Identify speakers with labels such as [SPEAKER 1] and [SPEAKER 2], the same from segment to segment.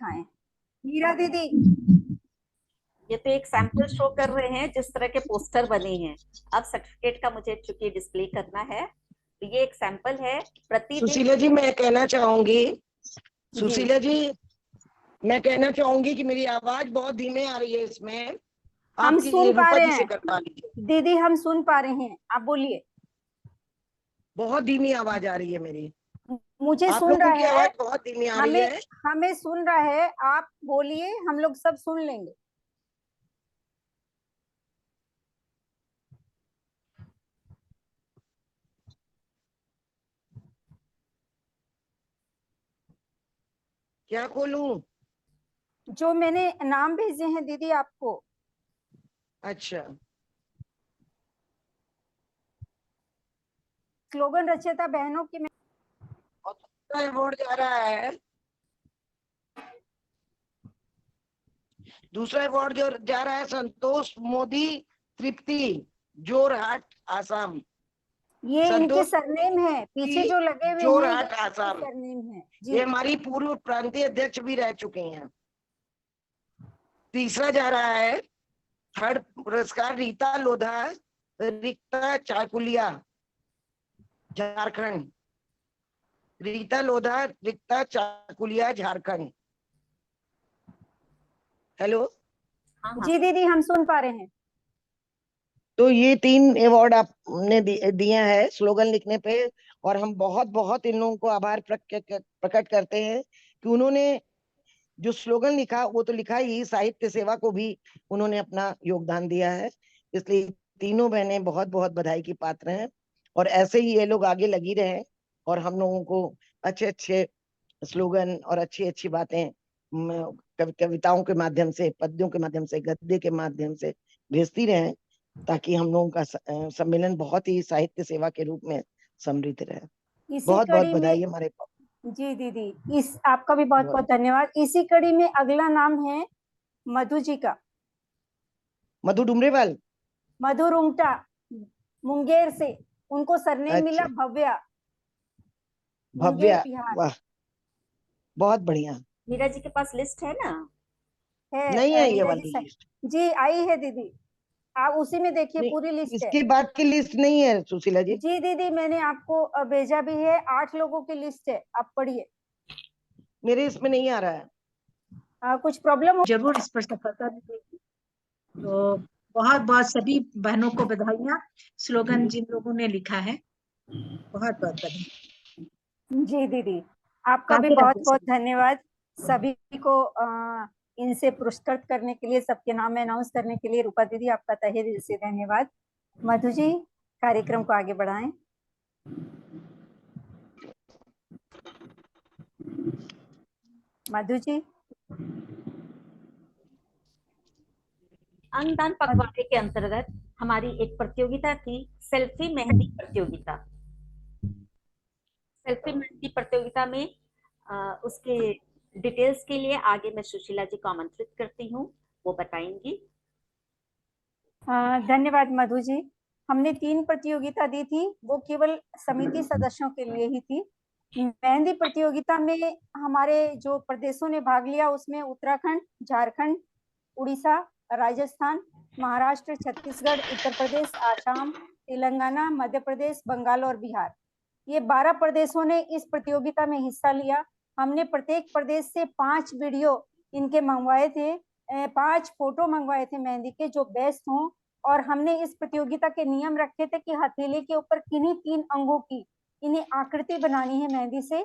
[SPEAKER 1] दिखाएं। मीरा दीदी,
[SPEAKER 2] ये तो एक सैंपल शो कर रहे हैं जिस तरह के पोस्टर बने हैं। अब सर्टिफिकेट का मुझे चूंकि डिस्प्ले करना है, तो ये एक सैंपल है। प्रतिदिन
[SPEAKER 3] सुशीला जी मैं कहना चाहूंगी,
[SPEAKER 1] जी
[SPEAKER 3] सुशीला जी मैं कहना चाहूंगी कि मेरी आवाज बहुत धीमे आ रही है इसमें,
[SPEAKER 1] हम
[SPEAKER 3] आपकी
[SPEAKER 1] सुन पा
[SPEAKER 3] रूपा
[SPEAKER 1] रहे
[SPEAKER 3] जी से
[SPEAKER 1] हैं
[SPEAKER 3] करवा लीजिए।
[SPEAKER 1] दीदी, हम सुन पा रहे हैं, आप बोलिए।
[SPEAKER 3] बहुत धीमी आवाज आ रही है मेरी,
[SPEAKER 1] मुझे
[SPEAKER 3] आप
[SPEAKER 1] सुन
[SPEAKER 3] लोगों
[SPEAKER 1] रहा
[SPEAKER 3] की
[SPEAKER 1] है,
[SPEAKER 3] आवाज बहुत धीमी आ रही
[SPEAKER 1] हमें
[SPEAKER 3] है।
[SPEAKER 1] हमें सुन रहा है, आप बोलिए, हम लोग सब सुन लेंगे।
[SPEAKER 3] क्या खोलूं?
[SPEAKER 1] जो मैंने नाम भेजे हैं दीदी आपको।
[SPEAKER 3] अच्छा,
[SPEAKER 1] स्लोगन रचयिता बहनों की
[SPEAKER 3] और दूसरा अवार्ड जा रहा है, दूसरा अवार्ड जो जा रहा है संतोष मोदी तृप्ति, जोरहाट आसाम।
[SPEAKER 1] ये इनके
[SPEAKER 3] संतोष
[SPEAKER 1] सरनेम है, पीछे जो लगे हुए हैं
[SPEAKER 3] जोरहाट
[SPEAKER 1] ये
[SPEAKER 3] आसाम,
[SPEAKER 1] सरनेम है जी।
[SPEAKER 3] ये हमारी पूर्व प्रांतीय अध्यक्ष भी रह चुके हैं। तीसरा जा रहा है, थर्ड पुरस्कार रीता लोधा, रिक्ता चाकुलिया, झारखंड। रीता लोधा, रिक्ता चाकुलिया, झारखंड। हेलो,
[SPEAKER 2] हाँ हाँ
[SPEAKER 1] जी दीदी, हम सुन पा रहे हैं।
[SPEAKER 3] तो ये 3 अवार्ड आपने दिया है स्लोगन लिखने पे, और हम बहुत बहुत इन लोगों को आभार प्रकट करते हैं कि उन्होंने जो स्लोगन लिखा वो तो लिखा ही, साहित्य सेवा को भी उन्होंने अपना योगदान दिया है। इसलिए तीनों बहनें बहुत बहुत बधाई की पात्र हैं, और ऐसे ही ये लोग आगे लगी रहे और हम लोगों को अच्छे अच्छे स्लोगन और अच्छी अच्छी बातें कविताओं के माध्यम से, पद्यों के माध्यम से, गद्य के माध्यम से भेजती रहे, ताकि हम लोगों का सम्मेलन बहुत ही साहित्य सेवा के रूप में समृद्ध रहे।
[SPEAKER 1] इसी
[SPEAKER 3] बहुत बहुत
[SPEAKER 1] कड़ी
[SPEAKER 3] बधाई
[SPEAKER 1] में
[SPEAKER 3] हमारे
[SPEAKER 1] जी दीदी, इस आपका भी बहुत बहुत धन्यवाद। इसी कड़ी में अगला नाम है मधु जी का।
[SPEAKER 3] मधु डुमरेवाल,
[SPEAKER 1] मधु रुंगटा, मुंगेर से, उनको सरनेम मिला
[SPEAKER 3] अच्छा,
[SPEAKER 1] भव्या, मुंगेर
[SPEAKER 3] भव्या,
[SPEAKER 1] बिहार।
[SPEAKER 3] वाह, बहुत बढ़िया।
[SPEAKER 2] मीरा जी के पास लिस्ट है ना?
[SPEAKER 3] नहीं है ये
[SPEAKER 1] मीरा
[SPEAKER 3] वाली
[SPEAKER 1] जी
[SPEAKER 3] लिस्ट?
[SPEAKER 1] जी आई है दीदी, आप उसी में देखिए,
[SPEAKER 3] नहीं,
[SPEAKER 1] पूरी लिस्ट है।
[SPEAKER 3] इसके बाद की लिस्ट नहीं है सुशीला जी?
[SPEAKER 1] जी दीदी, मैंने आपको भेजा भी है, 8 लोगों की लिस्ट है, आप पढ़िए।
[SPEAKER 3] मेरे इसमें नहीं आ रहा है।
[SPEAKER 1] कुछ प्रॉब्लम हो
[SPEAKER 4] जरूर इस पर सफलता मिलेगी। तो बहुत बहुत सभी बहनों को बधाइयाँ, स्लोगन जिन लोगों ने लिखा है, बहुत बहुत बधाई।
[SPEAKER 1] जी दीदी, आपका भी
[SPEAKER 4] राधे
[SPEAKER 1] बहुत
[SPEAKER 4] राधे
[SPEAKER 1] बहुत
[SPEAKER 4] सभी।
[SPEAKER 1] धन्यवाद सभी को इनसे पुरस्कृत करने के लिए, सबके नाम अनाउंस करने के लिए। रूपा दीदी, आपका तहे दिल से धन्यवाद। मधु जी, कार्यक्रम को आगे बढ़ाएं। मधु जी।
[SPEAKER 2] अन्नदान पखवाड़े के अंतर्गत हमारी एक प्रतियोगिता थी, सेल्फी मेहंदी प्रतियोगिता। सेल्फी मेहंदी प्रतियोगिता में उसके डिटेल्स के लिए आगे मैं सुशीला जी को आमंत्रित करती हूँ, वो बताएंगी।
[SPEAKER 1] धन्यवाद मधु जी। हमने 3 प्रतियोगिता दी थी, वो केवल समिति सदस्यों के लिए ही थी। मेहंदी प्रतियोगिता में हमारे जो प्रदेशों ने भाग लिया, उसमें उत्तराखंड, झारखंड, उड़ीसा, राजस्थान, महाराष्ट्र, छत्तीसगढ़, उत्तर प्रदेश, आसाम, तेलंगाना, मध्य प्रदेश, बंगाल और बिहार, ये 12 प्रदेशों ने इस प्रतियोगिता में हिस्सा लिया। हमने प्रत्येक प्रदेश से 5 वीडियो इनके मंगवाए थे, 5 फोटो मंगवाए थे मेहंदी के, जो बेस्ट हों। और हमने इस प्रतियोगिता के नियम रखे थे कि हथेली के ऊपर किन्हीं 3 अंगों की इन्हें आकृति बनानी है मेहंदी से,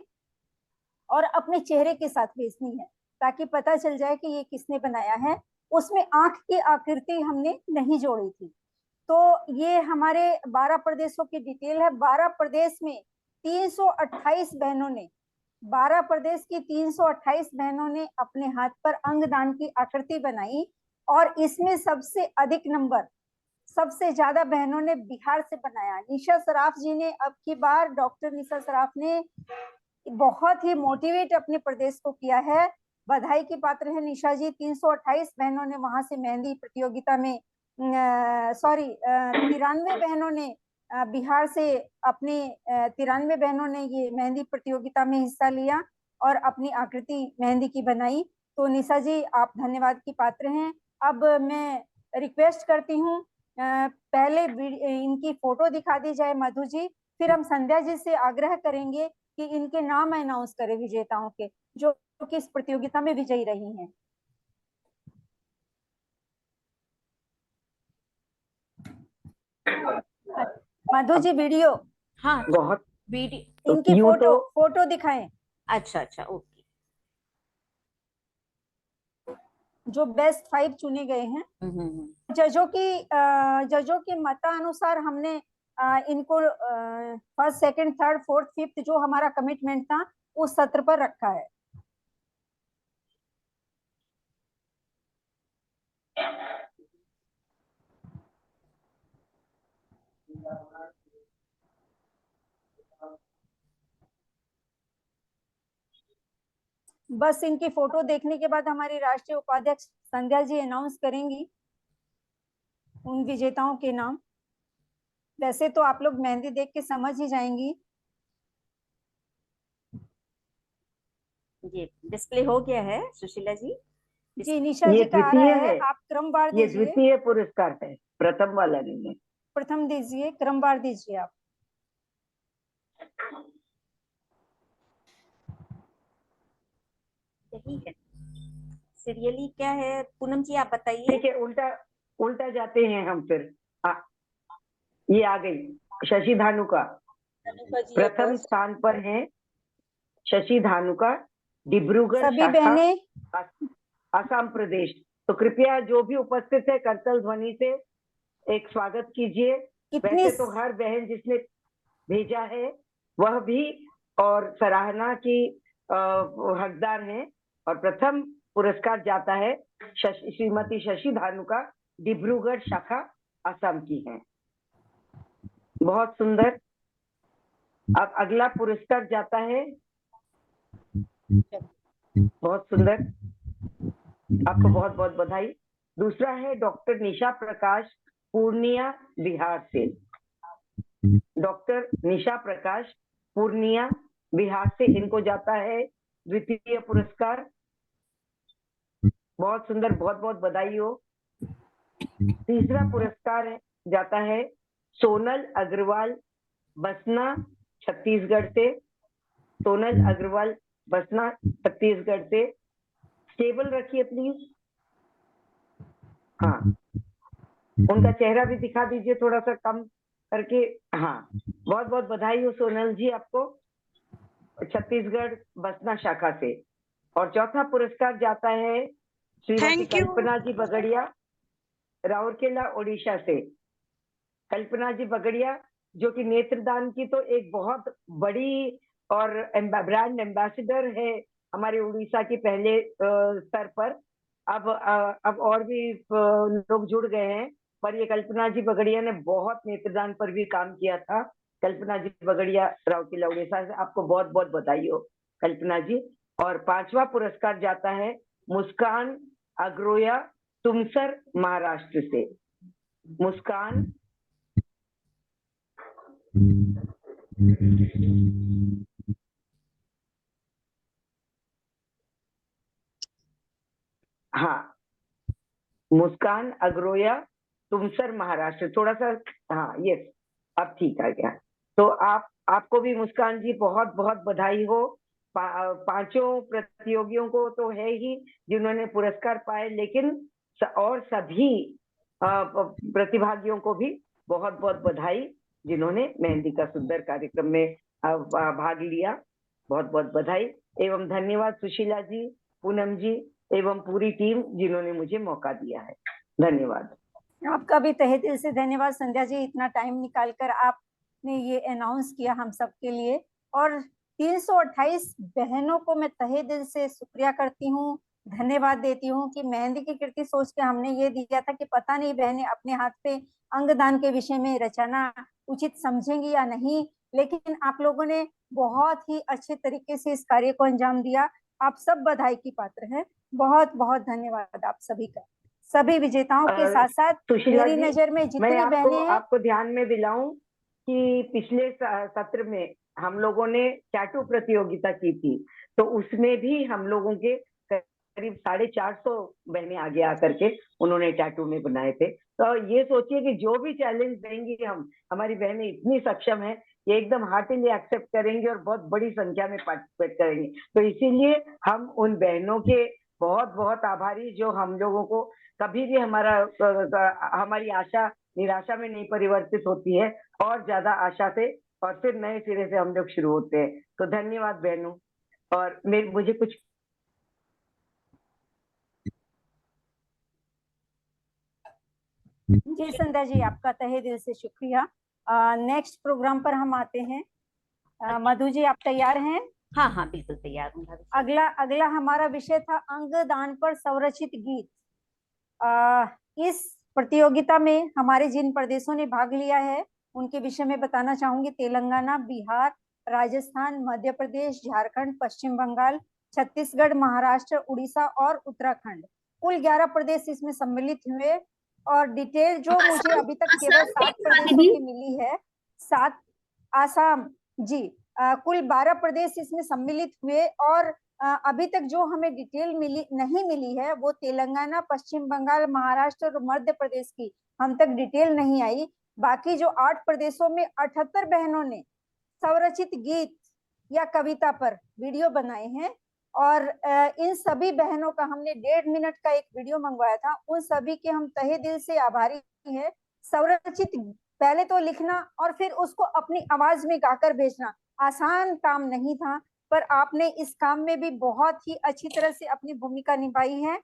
[SPEAKER 1] और अपने चेहरे के साथ भेजनी है, ताकि पता चल जाए कि ये किसने बनाया है। उसमें आंख की आकृति हमने नहीं जोड़ी थी। तो ये हमारे 12 प्रदेशों की डिटेल है। 12 प्रदेश में 328 बहनों ने, 12 प्रदेश की 328 बहनों ने अपने हाथ पर अंगदान की आकृति बनाई, और इसमें सबसे अधिक नंबर, सबसे ज्यादा बहनों ने बिहार से बनाया। निशा सराफ जी ने, अब की बार डॉक्टर निशा सराफ ने बहुत ही मोटिवेट अपने प्रदेश को किया है, बधाई की पात्र है निशा जी। 328 बहनों ने वहां से मेहंदी प्रतियोगिता में, सॉरी 93 बहनों ने बिहार से, अपने 93 बहनों ने ये मेहंदी प्रतियोगिता में हिस्सा लिया और अपनी आकृति मेहंदी की बनाई। तो निशा जी आप धन्यवाद की पात्र हैं। अब मैं रिक्वेस्ट करती हूँ पहले इनकी फोटो दिखा दी जाए मधु जी, फिर हम संध्या जी से आग्रह करेंगे कि इनके नाम अनाउंस करें विजेताओं के, जो कि इस प्रतियोगिता में विजयी रही हैं। मधु जी वीडियो,
[SPEAKER 2] हाँ
[SPEAKER 3] बहुत
[SPEAKER 2] वीडियो,
[SPEAKER 1] इनकी
[SPEAKER 3] यूं
[SPEAKER 1] फोटो
[SPEAKER 3] तो
[SPEAKER 1] फोटो दिखाएं,
[SPEAKER 2] अच्छा अच्छा ओके।
[SPEAKER 1] जो बेस्ट 5 चुने गए हैं। जजों की मतानुसार हमने इनको first second third fourth fifth जो हमारा कमिटमेंट था उस सत्र पर रखा है। बस इनकी फोटो देखने के बाद हमारी राष्ट्रीय उपाध्यक्ष संध्या जी अनाउंस करेंगी उन विजेताओं के नाम। वैसे तो आप लोग मेहंदी देख के समझ ही जाएंगी।
[SPEAKER 2] ये डिस्प्ले हो गया है सुशीला जी।
[SPEAKER 1] जी निशा
[SPEAKER 3] ये
[SPEAKER 1] जी का आ रहा
[SPEAKER 3] द्वितीय
[SPEAKER 1] है,
[SPEAKER 3] है,
[SPEAKER 1] आप क्रमवार
[SPEAKER 3] ये
[SPEAKER 1] दीजिए।
[SPEAKER 3] द्वितीय पुरस्कार है, प्रथम वाला नहीं है।
[SPEAKER 1] प्रथम दीजिए, क्रमवार दीजिए आप।
[SPEAKER 2] यही है सीरियली क्या है, पूनम जी आप बताइए।
[SPEAKER 3] ठीक है, उल्टा उल्टा जाते हैं हम फिर। ये आ गई शशि धानुका, प्रथम स्थान पर है शशि धानुका, डिब्रूगढ़
[SPEAKER 1] सभी
[SPEAKER 3] शाखा,
[SPEAKER 1] बहनें
[SPEAKER 3] असम प्रदेश। तो कृपया जो भी उपस्थित है करतल ध्वनि से एक स्वागत कीजिए।
[SPEAKER 1] कितनी
[SPEAKER 3] वैसे तो हर बहन जिसने भेजा है वह भी और सराहना की हकदार है। और प्रथम पुरस्कार जाता है श्रीमती शशि धानुका, डिब्रूगढ़ शाखा, असम की है। बहुत सुंदर। अब अगला पुरस्कार जाता है, बहुत सुंदर, आपको बहुत बहुत बधाई। दूसरा है डॉक्टर निशा प्रकाश, पूर्णिया, बिहार से। डॉक्टर निशा प्रकाश, पूर्णिया, बिहार से, इनको जाता है द्वितीय पुरस्कार। बहुत सुंदर, बहुत बहुत बधाई हो। तीसरा पुरस्कार जाता है सोनल अग्रवाल, बसना, छत्तीसगढ़ से। सोनल अग्रवाल, बसना, छत्तीसगढ़ से। स्टेबल रखिए प्लीज। हाँ, उनका चेहरा भी दिखा दीजिए थोड़ा सा कम करके। हाँ, बहुत बहुत बधाई हो सोनल जी आपको, छत्तीसगढ़ बसना शाखा से। और चौथा पुरस्कार जाता है श्रीमती कल्पना जी बगड़िया, राउरकेला, ओडिशा से। कल्पना जी बगड़िया जो कि नेत्रदान की तो एक बहुत बड़ी और ब्रांड एम्बेसडर है हमारे उड़ीसा के पहले स्तर पर। अब और भी लोग जुड़ गए हैं, पर ये कल्पना जी बगड़िया ने बहुत नेत्रदान पर भी काम किया था। कल्पना जी बगड़िया, राउरकेला, उड़ीसा से, आपको बहुत बहुत बधाई हो कल्पना जी। और पांचवा पुरस्कार जाता है मुस्कान अग्रोया, तुमसर, महाराष्ट्र से। मुस्कान हाँ, मुस्कान अग्रोया, तुमसर, महाराष्ट्र। थोड़ा सा, हाँ यस, अब ठीक आ गया। तो आपको भी मुस्कान जी बहुत बहुत बधाई हो। पांचों प्रतियोगियों को तो है ही जिन्होंने पुरस्कार पाए, लेकिन और सभी प्रतिभागियों को भी बहुत बहुत बधाई जिन्होंने मेहंदी का सुंदर कार्यक्रम में भाग लिया। बहुत बहुत बधाई एवं धन्यवाद सुशीला जी, पूनम जी एवं पूरी टीम जिन्होंने मुझे मौका दिया है। धन्यवाद।
[SPEAKER 1] आपका भी तहे दिल से धन्यवाद संध्या जी, इतना टाइम निकालकर आपने ये अनाउंस किया हम सब के लिए। और 328 बहनों को मैं तहे दिल से शुक्रिया करती हूँ, धन्यवाद देती हूँ कि मेहंदी की कृति सोच के हमने ये दिया था कि पता नहीं बहनें अपने हाथ पे अंगदान के विषय में रचना उचित समझेंगी या नहीं, लेकिन आप लोगों ने बहुत ही अच्छे तरीके से इस कार्य को अंजाम दिया। आप सब बधाई की पात्र हैं। बहुत बहुत धन्यवाद आप सभी का। सभी विजेताओं के साथ साथ मेरी नजर में जितनी बहनें हैं,
[SPEAKER 3] आपको ध्यान में दिलाऊं कि पिछले सत्र में हम लोगों ने टैटू प्रतियोगिता की थी, तो उसमें भी हम लोगों के
[SPEAKER 5] करीब 450 बहनें आगे आकर के उन्होंने टैटू में बनाए थे। तो ये सोचिए कि जो भी चैलेंज देंगी हम, हमारी बहनें इतनी सक्षम है कि एकदम हार्टिली एक्सेप्ट करेंगी और बहुत बड़ी संख्या में पार्टिसिपेट करेंगी। तो इसीलिए हम उन बहनों के बहुत बहुत आभारी, जो हम लोगों को कभी भी हमारी आशा निराशा में नहीं परिवर्तित होती है, और ज्यादा आशा से और फिर नए सिरे से हम लोग शुरू होते हैं। तो धन्यवाद बहनों। और मुझे कुछ
[SPEAKER 1] जी संध्या जी, आपका तहे दिल से शुक्रिया। नेक्स्ट प्रोग्राम पर हम आते हैं। मधु जी, आप तैयार हैं?
[SPEAKER 2] हाँ हाँ, बिल्कुल तैयार हूँ।
[SPEAKER 1] अगला हमारा विषय था अंगदान पर संरचित गीत। इस प्रतियोगिता में हमारे जिन प्रदेशों ने भाग लिया है उनके विषय में बताना चाहूंगी। तेलंगाना, बिहार, राजस्थान, मध्य प्रदेश, झारखंड, पश्चिम बंगाल, छत्तीसगढ़, महाराष्ट्र, उड़ीसा और उत्तराखंड। कुल 11 प्रदेश इसमें सम्मिलित हुए। और डिटेल जो मुझे अभी तक केवल 7 प्रदेशों की मिली है। 7 आसाम जी, कुल 12 प्रदेश इसमें सम्मिलित हुए। और अभी तक जो हमें डिटेल नहीं मिली है वो तेलंगाना, पश्चिम बंगाल, महाराष्ट्र और मध्य प्रदेश की हम तक डिटेल नहीं आई। बाकी जो 8 प्रदेशों में 78 बहनों ने स्वरचित गीत या कविता पर वीडियो बनाए हैं। और इन सभी बहनों का हमने 1.5 मिनट का एक वीडियो मंगवाया था। उन सभी के हम तहे दिल से आभारी हैं। स्वरचित पहले तो लिखना और फिर उसको अपनी आवाज में गाकर भेजना आसान काम नहीं था, पर आपने इस काम में भी बहुत ही अच्छी तरह से अपनी भूमिका निभाई है।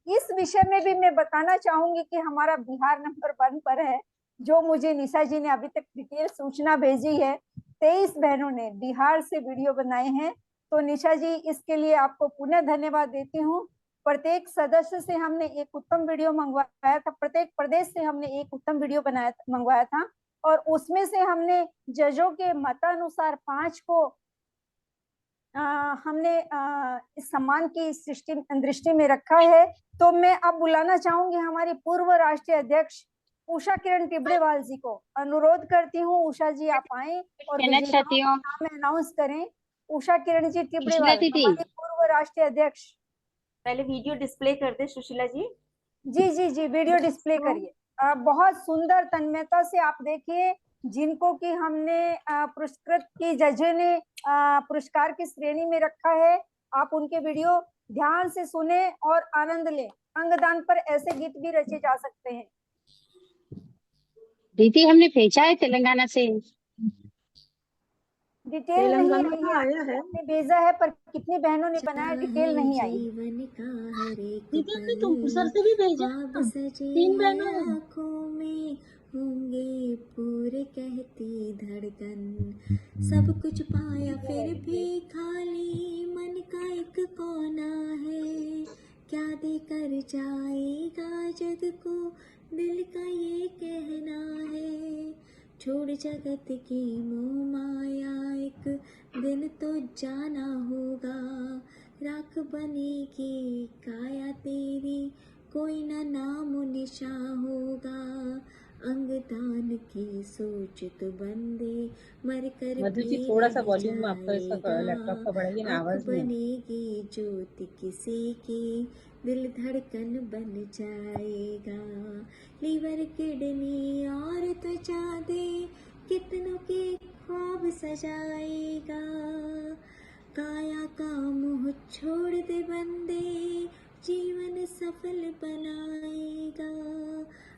[SPEAKER 1] इस विषय में भी मैं बताना चाहूंगी कि हमारा बिहार नंबर 1 पर है, जो मुझे निशा जी ने अभी तक डिटेल सूचना भेजी है। 23 बहनों ने बिहार से वीडियो बनाए हैं। तो निशा जी, इसके लिए आपको पुनः धन्यवाद देती हूँ। प्रत्येक सदस्य से हमने एक उत्तम वीडियो मंगवाया था, प्रत्येक प्रदेश से हमने एक उत्तम वीडियो मंगवाया था। और उसमें से हमने जजों के मतानुसार 5 को हमने इस सम्मान की दृष्टि में रखा है। तो मैं अब बुलाना चाहूंगी हमारी पूर्व राष्ट्रीय अध्यक्ष उषा किरण टिबड़ेवाल जी को। अनुरोध करती हूँ उषा जी आप आए और नाम अनाउंस करें। उषा किरण जी टिबड़ेवाल, हमारी पूर्व राष्ट्रीय अध्यक्ष।
[SPEAKER 2] पहले वीडियो डिस्प्ले कर दे सुशीला जी।
[SPEAKER 1] जी जी जी, वीडियो डिस्प्ले करिए। बहुत सुंदर तन्मयता से आप देखिए, जिनको कि हमने पुरस्कृत की जज ने पुरस्कार की श्रेणी में रखा है। आप उनके वीडियो ध्यान से सुने और आनंद लें। अंगदान पर ऐसे गीत भी रचे जा सकते हैं।
[SPEAKER 6] दीदी, हमने भेजा है तेलंगाना से।
[SPEAKER 1] डिटेल नहीं आई है, हमने भेजा है पर कितनी बहनों ने बनाया डिटेल नहीं आई।
[SPEAKER 7] दीदी, हमने तुमसर से भी भेजा, 3 बहनों
[SPEAKER 8] होंगे पूरे कहती धड़कन, सब कुछ पाया फिर भी खाली मन का एक कोना है, क्या देकर जाएगा जग को दिल का ये कहना है, छोड़ जगत की मोह माया एक दिन तो जाना होगा, राख बनेगी काया तेरी कोई ना नाम निशा होगा, अंगदान की सोच तो बंदे मर कर
[SPEAKER 7] मधु जी, थोड़ा सा वॉल्यूम आपका इसका लैपटॉप का बढ़ाइए ना, आवाज नहीं।
[SPEAKER 8] बनेगी ज्योति किसी की दिल धड़कन बन जाएगा, लीवर किडनी और त्वचा दे कितनों के ख्वाब सजाएगा, काया का मोह छोड़ दे बंदे जीवन सफल बनाएगा,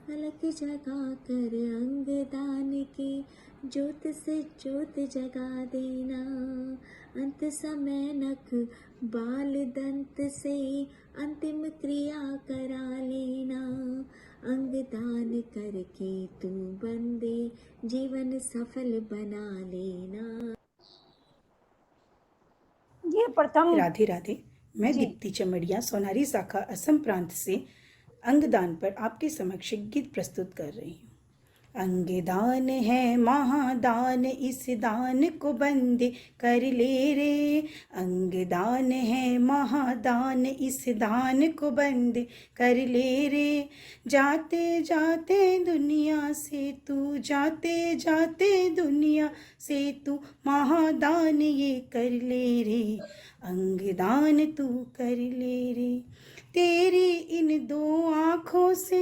[SPEAKER 8] अलग जगा कर अंगदान की ज्योत से ज्योत जगा देना, अंत समय नख बाल दंत से अंतिम क्रिया करा लेना, अंगदान करके तू बंदे जीवन सफल बना लेना।
[SPEAKER 1] ये प्रथम।
[SPEAKER 9] राधे राधे। मैं दीप्ति चमड़िया सोनारी शाखा असम प्रांत से अंगदान पर आपके समक्ष गीत प्रस्तुत कर रही हूँ। अंगदान है महादान, इस दान को बंदे कर ले रे। अंगदान है महादान, इस दान को बंदे कर ले रे। जाते जाते दुनिया से तू, जाते जाते दुनिया से तू, महादान ये कर ले रे। अंगदान तू कर ले रे। तेरी इन दो आँखों से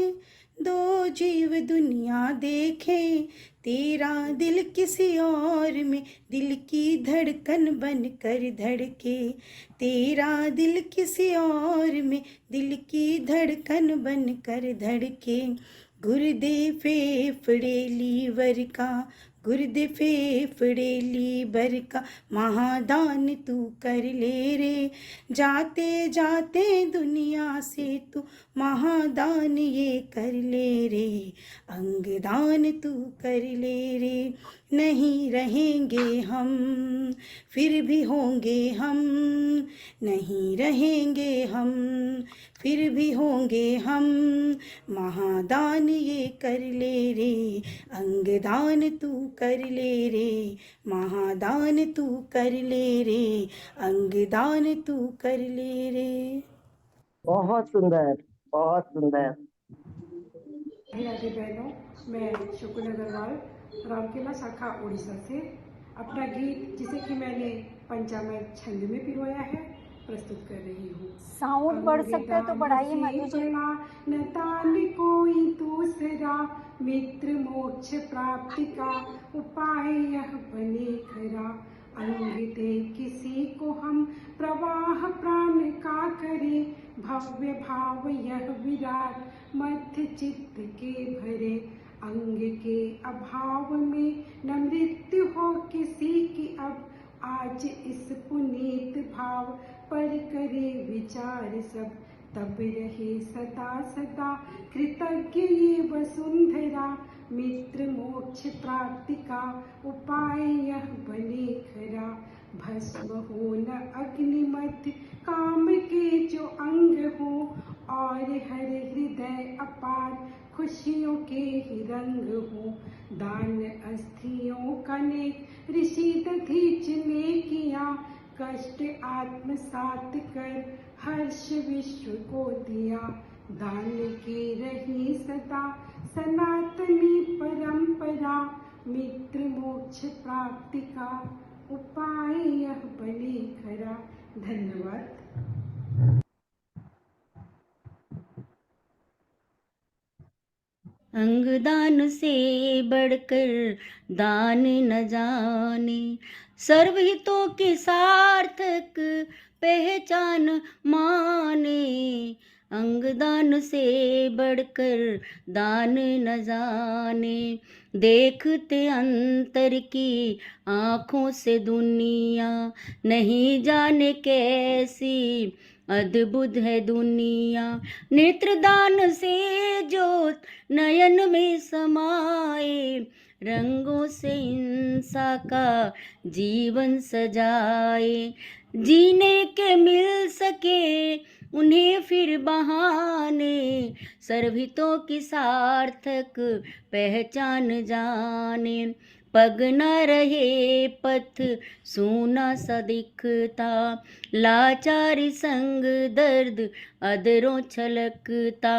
[SPEAKER 9] दो जीव दुनिया देखे, तेरा दिल किसी और में दिल की धड़कन बन कर धड़के। तेरा दिल किसी और में दिल की धड़कन बन कर धड़के। गुर्दे फेफड़े लीवर का, गुर्दे फेफड़े लीवर का, महादान तू कर ले रे। जाते जाते दुनिया से तू, महादान ये कर ले रे। अंगदान तू कर ले रे। नहीं रहेंगे हम फिर भी होंगे हम, नहीं रहेंगे हम फिर भी होंगे हम, महादान ये कर ले रे। अंगदान तू कर ले रे, महादान तू कर ले रे। अंगदान तू कर ले रे।
[SPEAKER 3] बहुत सुंदर, बहुत सुंदर।
[SPEAKER 10] राधे बहनों, मैं शकुन अग्रवाल, राउरकेला शाखा उड़ीसा से अपना गीत, जिसे कि मैंने पंचामृ छंद में पिरोया है, प्रस्तुत कर रही हूँ।
[SPEAKER 1] साउंड बढ़ सकता है तो बढ़ाइए मधु जी।
[SPEAKER 10] न दान कोई दूसरा, मित्र मोक्ष प्राप्ति का उपाय यह बने खरा। अंग दे किसी को हम, प्रवाह प्राण का करे। भव्य भाव यह विराट, मध्य चित्त के भरे। अंग के अभाव में न मृत्यु हो किसी की अब, आज इस पुनीत भाव पर करे विचार सब। तब रहे सदा सदा कृतज्ञ ये वसुंधरा, मित्र मोक्ष प्राप्ति का उपाय यह बने खरा। भस्म हो न अग्नि मध्य काम के जो अंग हो, और हर हृदय अपार खुशियों के ही रंग हो। दान अस्थियों का नेक ऋषि दधीच ने किया, कष्ट आत्मसात कर हर्ष विश्व को दिया। दान की रही सदा सनातनी परंपरा, मित्र मोक्ष प्राप्ति का उपाय यह बने खरा। धन्यवाद।
[SPEAKER 7] अंगदान से बढ़कर दान न जाने, सर्वहितों की सार्थक पहचान माने। अंगदान से बढ़कर दान न जाने, देखते अंतर की आँखों से दुनिया, नहीं जाने कैसी अद्भुत है दुनिया। नेत्रदान से ज्योत नयन में समाए, रंगों से इंसा का जीवन सजाए। जीने के मिल सके उन्हें फिर बहाने, सर्वहितों की सार्थक पहचान जाने। पग न रहे पथ सूना सा दिखता, लाचारी संग दर्द अधरों छलकता।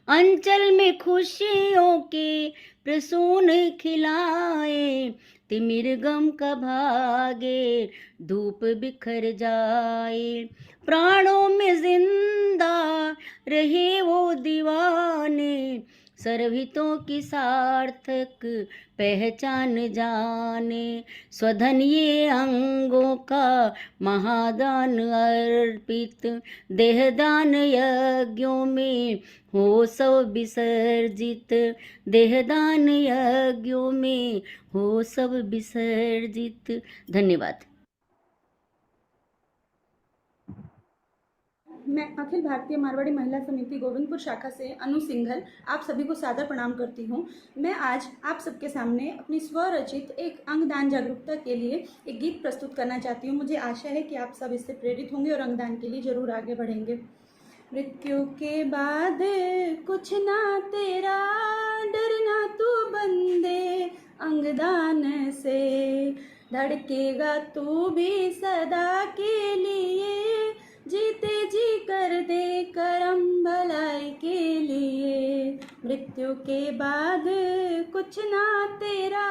[SPEAKER 7] अंचल में खुशियों के प्रसून खिलाए, तिमिर गम का भागे धूप बिखर जाए। प्राणों में जिंदा रहे वो दीवाने, सर्वहितों की सार्थक पहचान जाने। स्वधन ये अंगों का महादान अर्पित, देहदान यज्ञों में हो सब विसर्जित। देहदान यज्ञों में हो सब विसर्जित। धन्यवाद।
[SPEAKER 11] मैं अखिल भारतीय मारवाड़ी महिला समिति गोविंदपुर शाखा से अनु सिंघल आप सभी को सादर प्रणाम करती हूँ। मैं आज आप सबके सामने अपनी स्वरचित एक अंगदान जागरूकता के लिए एक गीत प्रस्तुत करना चाहती हूँ। मुझे आशा है कि आप सब इससे प्रेरित होंगे और अंगदान के लिए जरूर आगे बढ़ेंगे। मृत्यु के बाद कुछ ना तेरा, डरना तू बंदे अंगदान से, धड़केगा तू भी सदा के लिए, जीते जी कर दे करम भलाई के लिए। मृत्यु के बाद कुछ ना तेरा,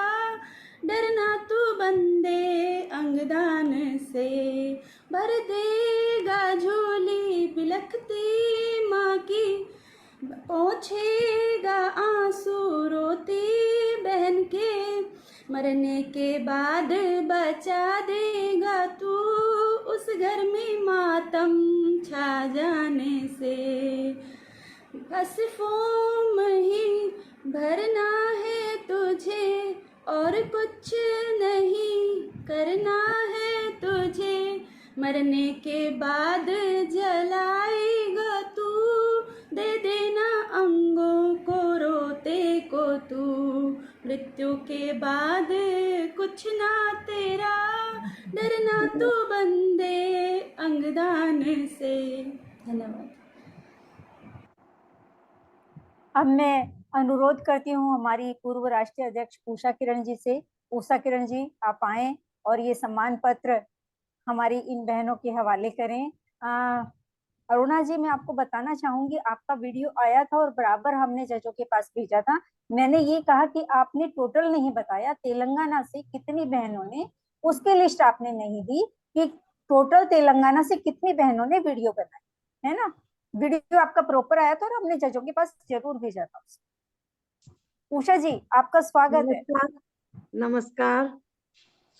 [SPEAKER 11] डरना तू बंदे अंगदान से, भर देगा झोली बिलखती माँ की, पोंछेगा आंसू रोती बहन के, मरने के बाद बचा देगा तू उस घर में मातम छा जाने से। बस फोम ही भरना है तुझे और कुछ नहीं करना है तुझे, मरने के बाद जलाएगा तू, दे देना अंगों को रोते को तू। मृत्यु के बाद कुछ ना तेरा, डरना तू बंदे अंगदान से। धन्यवाद।
[SPEAKER 1] अब मैं अनुरोध करती हूँ हमारी पूर्व राष्ट्रीय अध्यक्ष उषा किरण जी से। उषा किरण जी, आप आए और ये सम्मान पत्र हमारी इन बहनों के हवाले करें। अरुणा जी, मैं आपको बताना चाहूंगी, आपका वीडियो आया था और बराबर हमने जजों के पास भेजा था। मैंने ये कहा कि आपने टोटल नहीं बताया तेलंगाना से कितनी बहनों ने, उसकी लिस्ट आपने नहीं दी कि टोटल तेलंगाना से कितनी बहनों ने वीडियो बनाई, है ना। वीडियो आपका प्रॉपर आया था और हमने जजों के पास जरूर भेजा था। उषा जी, आपका स्वागत है।
[SPEAKER 12] नमस्कार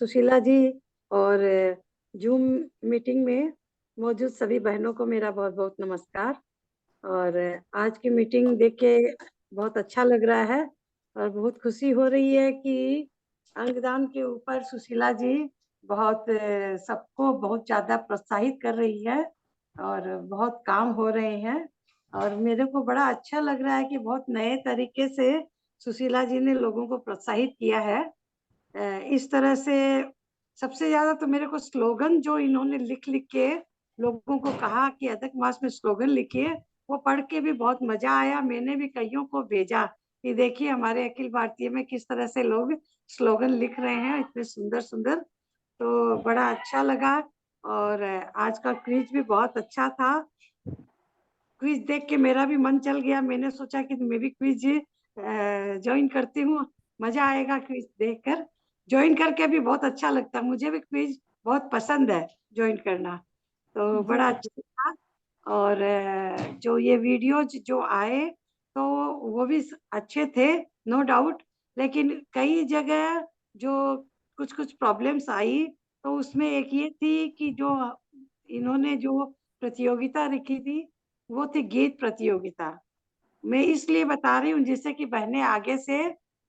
[SPEAKER 12] सुशीला जी और जूम मीटिंग में मौजूद सभी बहनों को मेरा बहुत बहुत नमस्कार। और आज की मीटिंग देख के बहुत अच्छा लग रहा है और बहुत खुशी हो रही है कि अंगदान के ऊपर सुशीला जी बहुत सबको बहुत ज्यादा प्रोत्साहित कर रही है और बहुत काम हो रहे हैं। और मेरे को बड़ा अच्छा लग रहा है कि बहुत नए तरीके से सुशीला जी ने लोगों को प्रोत्साहित किया है। इस तरह से सबसे ज्यादा तो मेरे को स्लोगन जो इन्होंने लिख लिख के लोगों को कहा कि अधिक मास में स्लोगन लिखिए, वो पढ़ के भी बहुत मजा आया। मैंने भी कईयों को भेजा कि देखिए हमारे अखिल भारतीय में किस तरह से लोग स्लोगन लिख रहे हैं, इतने सुंदर सुंदर, तो बड़ा अच्छा लगा। और आज का क्विज भी बहुत अच्छा था। क्विज देख के मेरा भी मन चल गया, मैंने सोचा कि मैं भी क्विज ज्वाइन करती हूँ, मजा आएगा क्विज देखकर। ज्वाइन करके भी बहुत अच्छा लगता है, मुझे भी क्विज बहुत पसंद है ज्वाइन करना, तो बड़ा अच्छा था। और जो ये वीडियो जो आए तो वो भी अच्छे थे नो डाउट, लेकिन कई जगह जो कुछ कुछ प्रॉब्लम्स आई तो उसमें एक ये थी कि जो इन्होंने जो प्रतियोगिता रखी थी वो थी गीत प्रतियोगिता। मैं इसलिए बता रही हूँ जिससे कि बहनें आगे से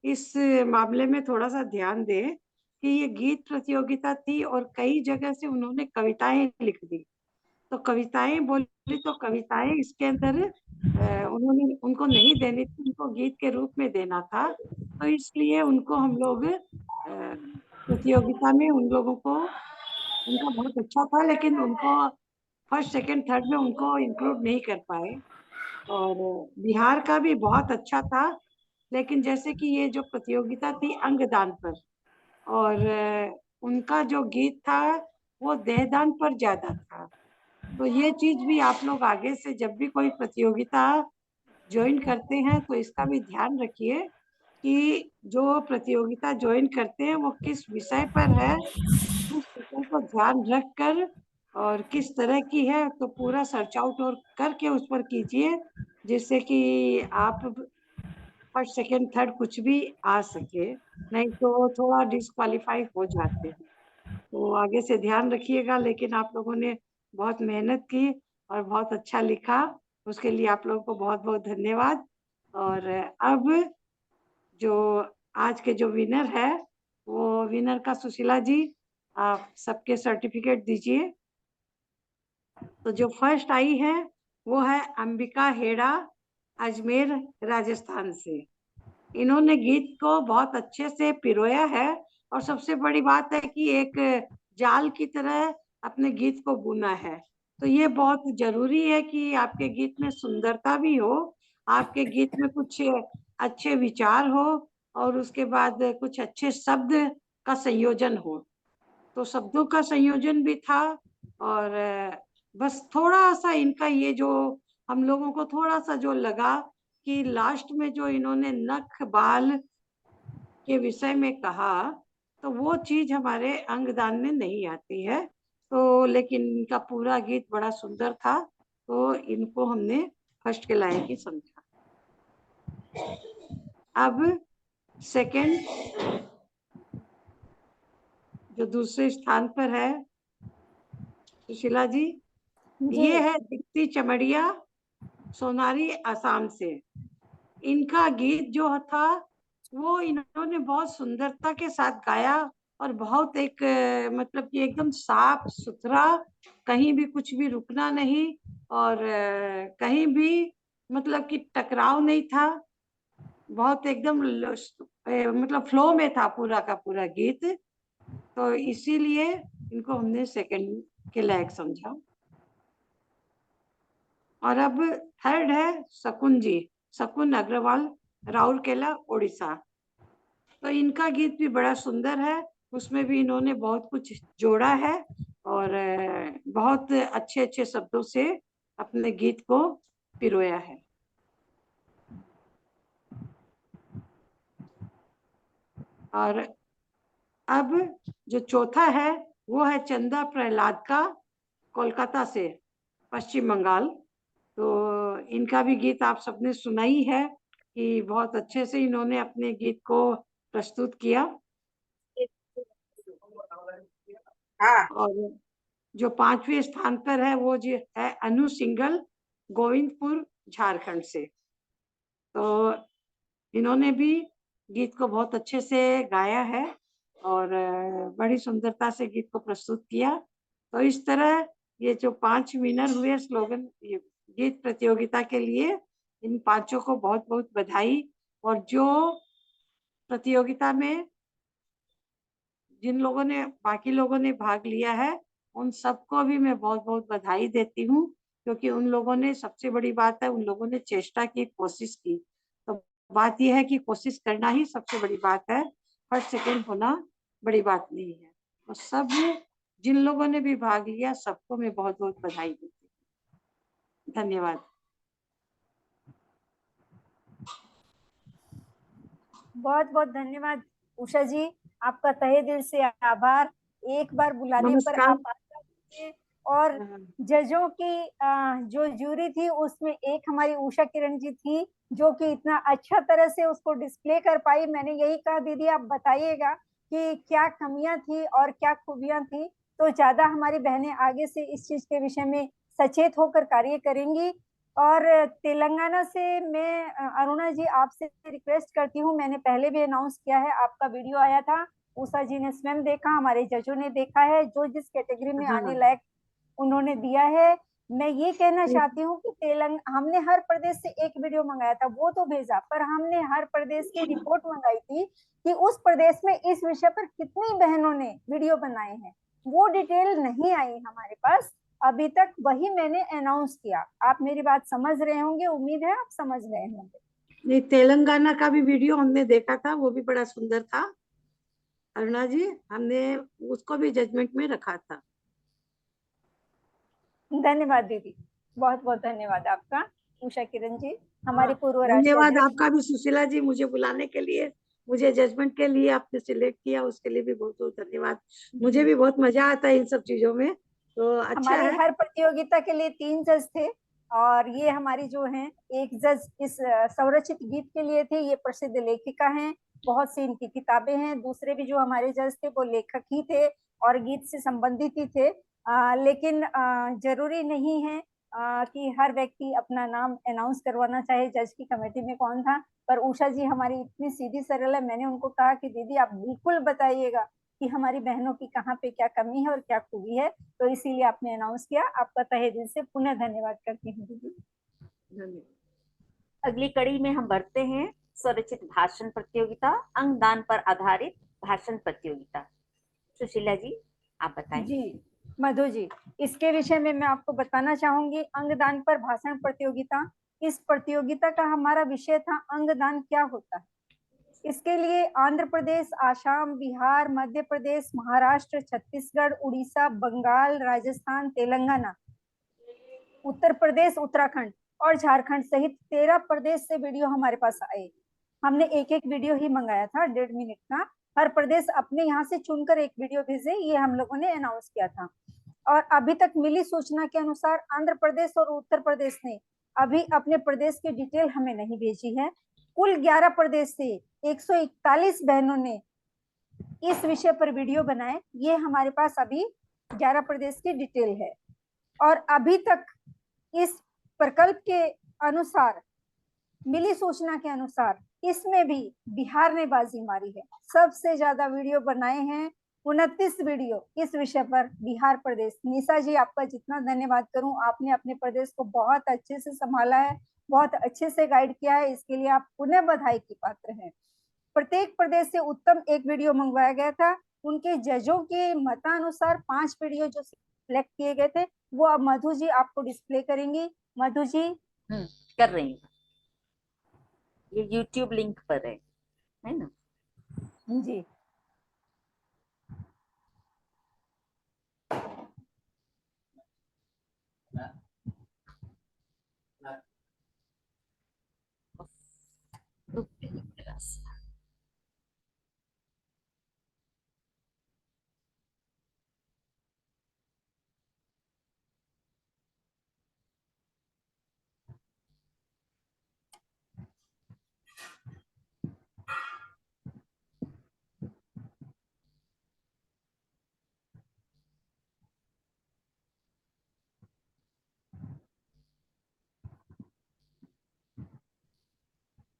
[SPEAKER 12] इस मामले में थोड़ा सा ध्यान दें कि ये गीत प्रतियोगिता थी और कई जगह से उन्होंने कविताएं लिख दी। तो कविताएं बोली तो कविताएं इसके अंदर उन्होंने उनको नहीं देनी थी, उनको गीत के रूप में देना था। तो इसलिए उनको हम लोग प्रतियोगिता में उन लोगों को, उनका बहुत अच्छा था लेकिन उनको फर्स्ट सेकंड थर्ड में उनको इंक्लूड नहीं कर पाए। और बिहार का भी बहुत अच्छा था, लेकिन जैसे कि ये जो प्रतियोगिता थी अंगदान पर, और उनका जो गीत था वो देहदान पर ज्यादा था। तो ये चीज भी आप लोग आगे से जब भी कोई प्रतियोगिता ज्वाइन करते हैं तो इसका भी ध्यान रखिए कि जो प्रतियोगिता ज्वाइन करते हैं वो किस विषय पर है, उस विषय को ध्यान रख कर और किस तरह की है तो पूरा सर्च आउट और करके उस पर कीजिए, जिससे कि आप फर्स्ट सेकंड थर्ड कुछ भी आ सके, नहीं तो थोड़ा डिस्क्वालीफाई हो जाते हैं। तो आगे से ध्यान रखिएगा। लेकिन आप लोगों ने बहुत मेहनत की और बहुत अच्छा लिखा, उसके लिए आप लोगों को बहुत बहुत धन्यवाद। और अब जो आज के जो विनर है वो विनर का सुशीला जी आप सबके सर्टिफिकेट दीजिए। तो जो फर्स्ट आई है वो है अंबिका हेड़ा, अजमेर राजस्थान से। इन्होंने गीत को बहुत अच्छे से पिरोया है और सबसे बड़ी बात है कि एक जाल की तरह अपने गीत को बुना है। तो ये बहुत जरूरी है कि आपके गीत में सुंदरता भी हो, आपके गीत में कुछ अच्छे विचार हो और उसके बाद कुछ अच्छे शब्द का संयोजन हो। तो शब्दों का संयोजन भी था और बस थोड़ा सा इनका ये जो हम लोगों को थोड़ा सा जो लगा कि लास्ट में जो इन्होंने नख बाल के विषय में कहा, तो वो चीज हमारे अंगदान में नहीं आती है। तो लेकिन इनका पूरा गीत बड़ा सुंदर था, तो इनको हमने फर्स्ट के लायक ही समझा। अब सेकंड जो दूसरे स्थान पर है सुशीला जी, ये है दीप्ति चमड़िया, सोनारी आसाम से। इनका गीत जो था वो इन्होंने बहुत सुंदरता के साथ गाया और बहुत एक मतलब कि एकदम साफ सुथरा, कहीं भी कुछ भी रुकना नहीं और कहीं भी मतलब कि टकराव नहीं था, बहुत एकदम मतलब फ्लो में था पूरा का पूरा गीत। तो इसीलिए इनको हमने सेकंड के लायक समझा। और अब थर्ड है शकुन जी, शकुन अग्रवाल, राउरकेला, ओडिशा। तो इनका गीत भी बड़ा सुंदर है, उसमें भी इन्होंने बहुत कुछ जोड़ा है और बहुत अच्छे अच्छे शब्दों से अपने गीत को पिरोया है। और अब जो चौथा है वो है चंदा प्रहलाद का, कोलकाता से, पश्चिम बंगाल। तो इनका भी गीत आप सबने सुना ही है कि बहुत अच्छे से इन्होंने अपने गीत को प्रस्तुत किया। और जो 5वें स्थान पर है वो जो है अनु सिंघल, गोविंदपुर, झारखंड से। तो इन्होंने भी गीत को बहुत अच्छे से गाया है और बड़ी सुंदरता से गीत को प्रस्तुत किया। तो इस तरह ये जो 5 विनर हुए स्लोगन गीत प्रतियोगिता के लिए, इन पांचों को बहुत बहुत बधाई। और जो प्रतियोगिता में जिन लोगों ने बाकी लोगों ने भाग लिया है उन सबको भी मैं बहुत बहुत बधाई देती हूँ, क्योंकि उन लोगों ने, सबसे बड़ी बात है, उन लोगों ने चेष्टा की, कोशिश की। तो बात यह है कि कोशिश करना ही सबसे बड़ी बात है, फर्स्ट सेकंड होना बड़ी बात नहीं है। तो सब जिन लोगों ने भी भाग लिया सबको मैं बहुत बहुत बधाई देती हूँ। धन्यवाद।
[SPEAKER 1] बहुत बहुत धन्यवाद उषा जी, आपका तहे दिल से आभार। एक बार बुलाने पर आप आ गए। और जजों की जो जूरी थी उसमें एक हमारी उषा किरण जी थी जो कि इतना अच्छा तरह से उसको डिस्प्ले कर पाई। मैंने यही कहा दीदी आप बताइएगा कि क्या कमियां थी और क्या खूबियां थी, तो ज्यादा हमारी बहनें आगे से इस चीज के विषय में सचेत होकर कार्य करेंगी। और तेलंगाना से मैं अरुणा जी आपसे रिक्वेस्ट करती हूँ, मैंने पहले भी अनाउंस किया है, आपका वीडियो आया था, उषा जी ने स्वयं देखा, हमारे जजों ने देखा है, जो जिस कैटेगरी में आने लायक उन्होंने दिया है। मैं ये कहना चाहती हूँ कि हमने हर प्रदेश से एक वीडियो मंगाया था, वो तो भेजा, पर हमने हर प्रदेश की रिपोर्ट मंगाई थी कि उस प्रदेश में इस विषय पर कितनी बहनों ने वीडियो बनाए हैं, वो डिटेल नहीं आई हमारे पास अभी तक, वही मैंने अनाउंस किया। आप मेरी बात समझ रहे होंगे, उम्मीद है आप समझ रहे होंगे।
[SPEAKER 12] नहीं, तेलंगाना का भी वीडियो हमने देखा था, वो भी बड़ा सुंदर था अरुणा जी, हमने उसको भी जजमेंट में रखा था।
[SPEAKER 1] धन्यवाद दीदी, बहुत बहुत धन्यवाद आपका उषा किरण जी, हमारी पूर्व
[SPEAKER 12] धन्यवाद आपका भी सुशीला जी, मुझे बुलाने के लिए, मुझे जजमेंट के लिए आपने सिलेक्ट किया, उसके लिए भी बहुत बहुत धन्यवाद। मुझे भी बहुत मजा आता है इन सब चीजों में, तो अच्छा
[SPEAKER 1] हमारे
[SPEAKER 12] है।
[SPEAKER 1] हर प्रतियोगिता के लिए 3 जज थे और ये हमारी जो हैं, एक जज इस संरचित गीत के लिए थे, ये प्रसिद्ध लेखिका हैं, बहुत सी इनकी किताबें हैं। दूसरे भी जो हमारे जज थे वो लेखक ही थे और गीत से संबंधित ही थे। लेकिन जरूरी नहीं है कि हर व्यक्ति अपना नाम अनाउंस करवाना चाहे जज की कमेटी में कौन था, पर उषा जी हमारी इतनी सीधी सरल है, मैंने उनको कहा कि दीदी आप बिल्कुल बताइएगा कि हमारी बहनों की कहाँ पे क्या कमी है और क्या खूबी है, तो इसीलिए आपने अनाउंस किया। आपका तहे दिल से पुनः धन्यवाद करती हूँ दीदी।
[SPEAKER 2] अगली कड़ी में हम बढ़ते हैं, स्वरचित भाषण प्रतियोगिता, अंगदान पर आधारित भाषण प्रतियोगिता। सुशीला जी आप बताएं।
[SPEAKER 1] जी मधु जी, इसके विषय में मैं आपको बताना चाहूंगी अंगदान पर भाषण प्रतियोगिता। इस प्रतियोगिता का हमारा विषय था अंगदान क्या होता है। इसके लिए आंध्र प्रदेश, आसाम, बिहार, मध्य प्रदेश, महाराष्ट्र, छत्तीसगढ़, उड़ीसा, बंगाल, राजस्थान, तेलंगाना, उत्तर प्रदेश, उत्तराखंड और झारखंड सहित 13 प्रदेश से वीडियो हमारे पास आए। हमने एक एक वीडियो ही मंगाया था 1.5 मिनट का। हर प्रदेश अपने यहाँ से चुनकर एक वीडियो भेजे, ये हम लोगों ने अनाउंस किया था। और अभी तक मिली सूचना के अनुसार आंध्र प्रदेश और उत्तर प्रदेश ने अभी अपने प्रदेश की डिटेल हमें नहीं भेजी है। कुल 11 प्रदेश से 141 बहनों ने इस विषय पर वीडियो बनाए। ये हमारे पास अभी 11 प्रदेश की डिटेल है। और अभी तक इस प्रकल्प के अनुसार मिली सूचना के अनुसार इसमें भी बिहार ने बाजी मारी है। सबसे ज्यादा वीडियो बनाए हैं, 29 वीडियो इस विषय पर बिहार प्रदेश। निशा जी, आपका जितना धन्यवाद करूं, आपने अपने प्रदेश को बहुत अच्छे से संभाला है, बहुत अच्छे से गाइड किया है, इसके लिए आप पुनः बधाई की पात्र हैं। प्रत्येक प्रदेश से उत्तम एक वीडियो मंगवाया गया था। उनके जजों के मतानुसार 5 वीडियो जो सिलेक्ट किए गए थे वो अब मधु जी आपको डिस्प्ले करेंगी। मधु जी
[SPEAKER 2] कर रही हूँ, ये YouTube लिंक पर है ना
[SPEAKER 1] जी।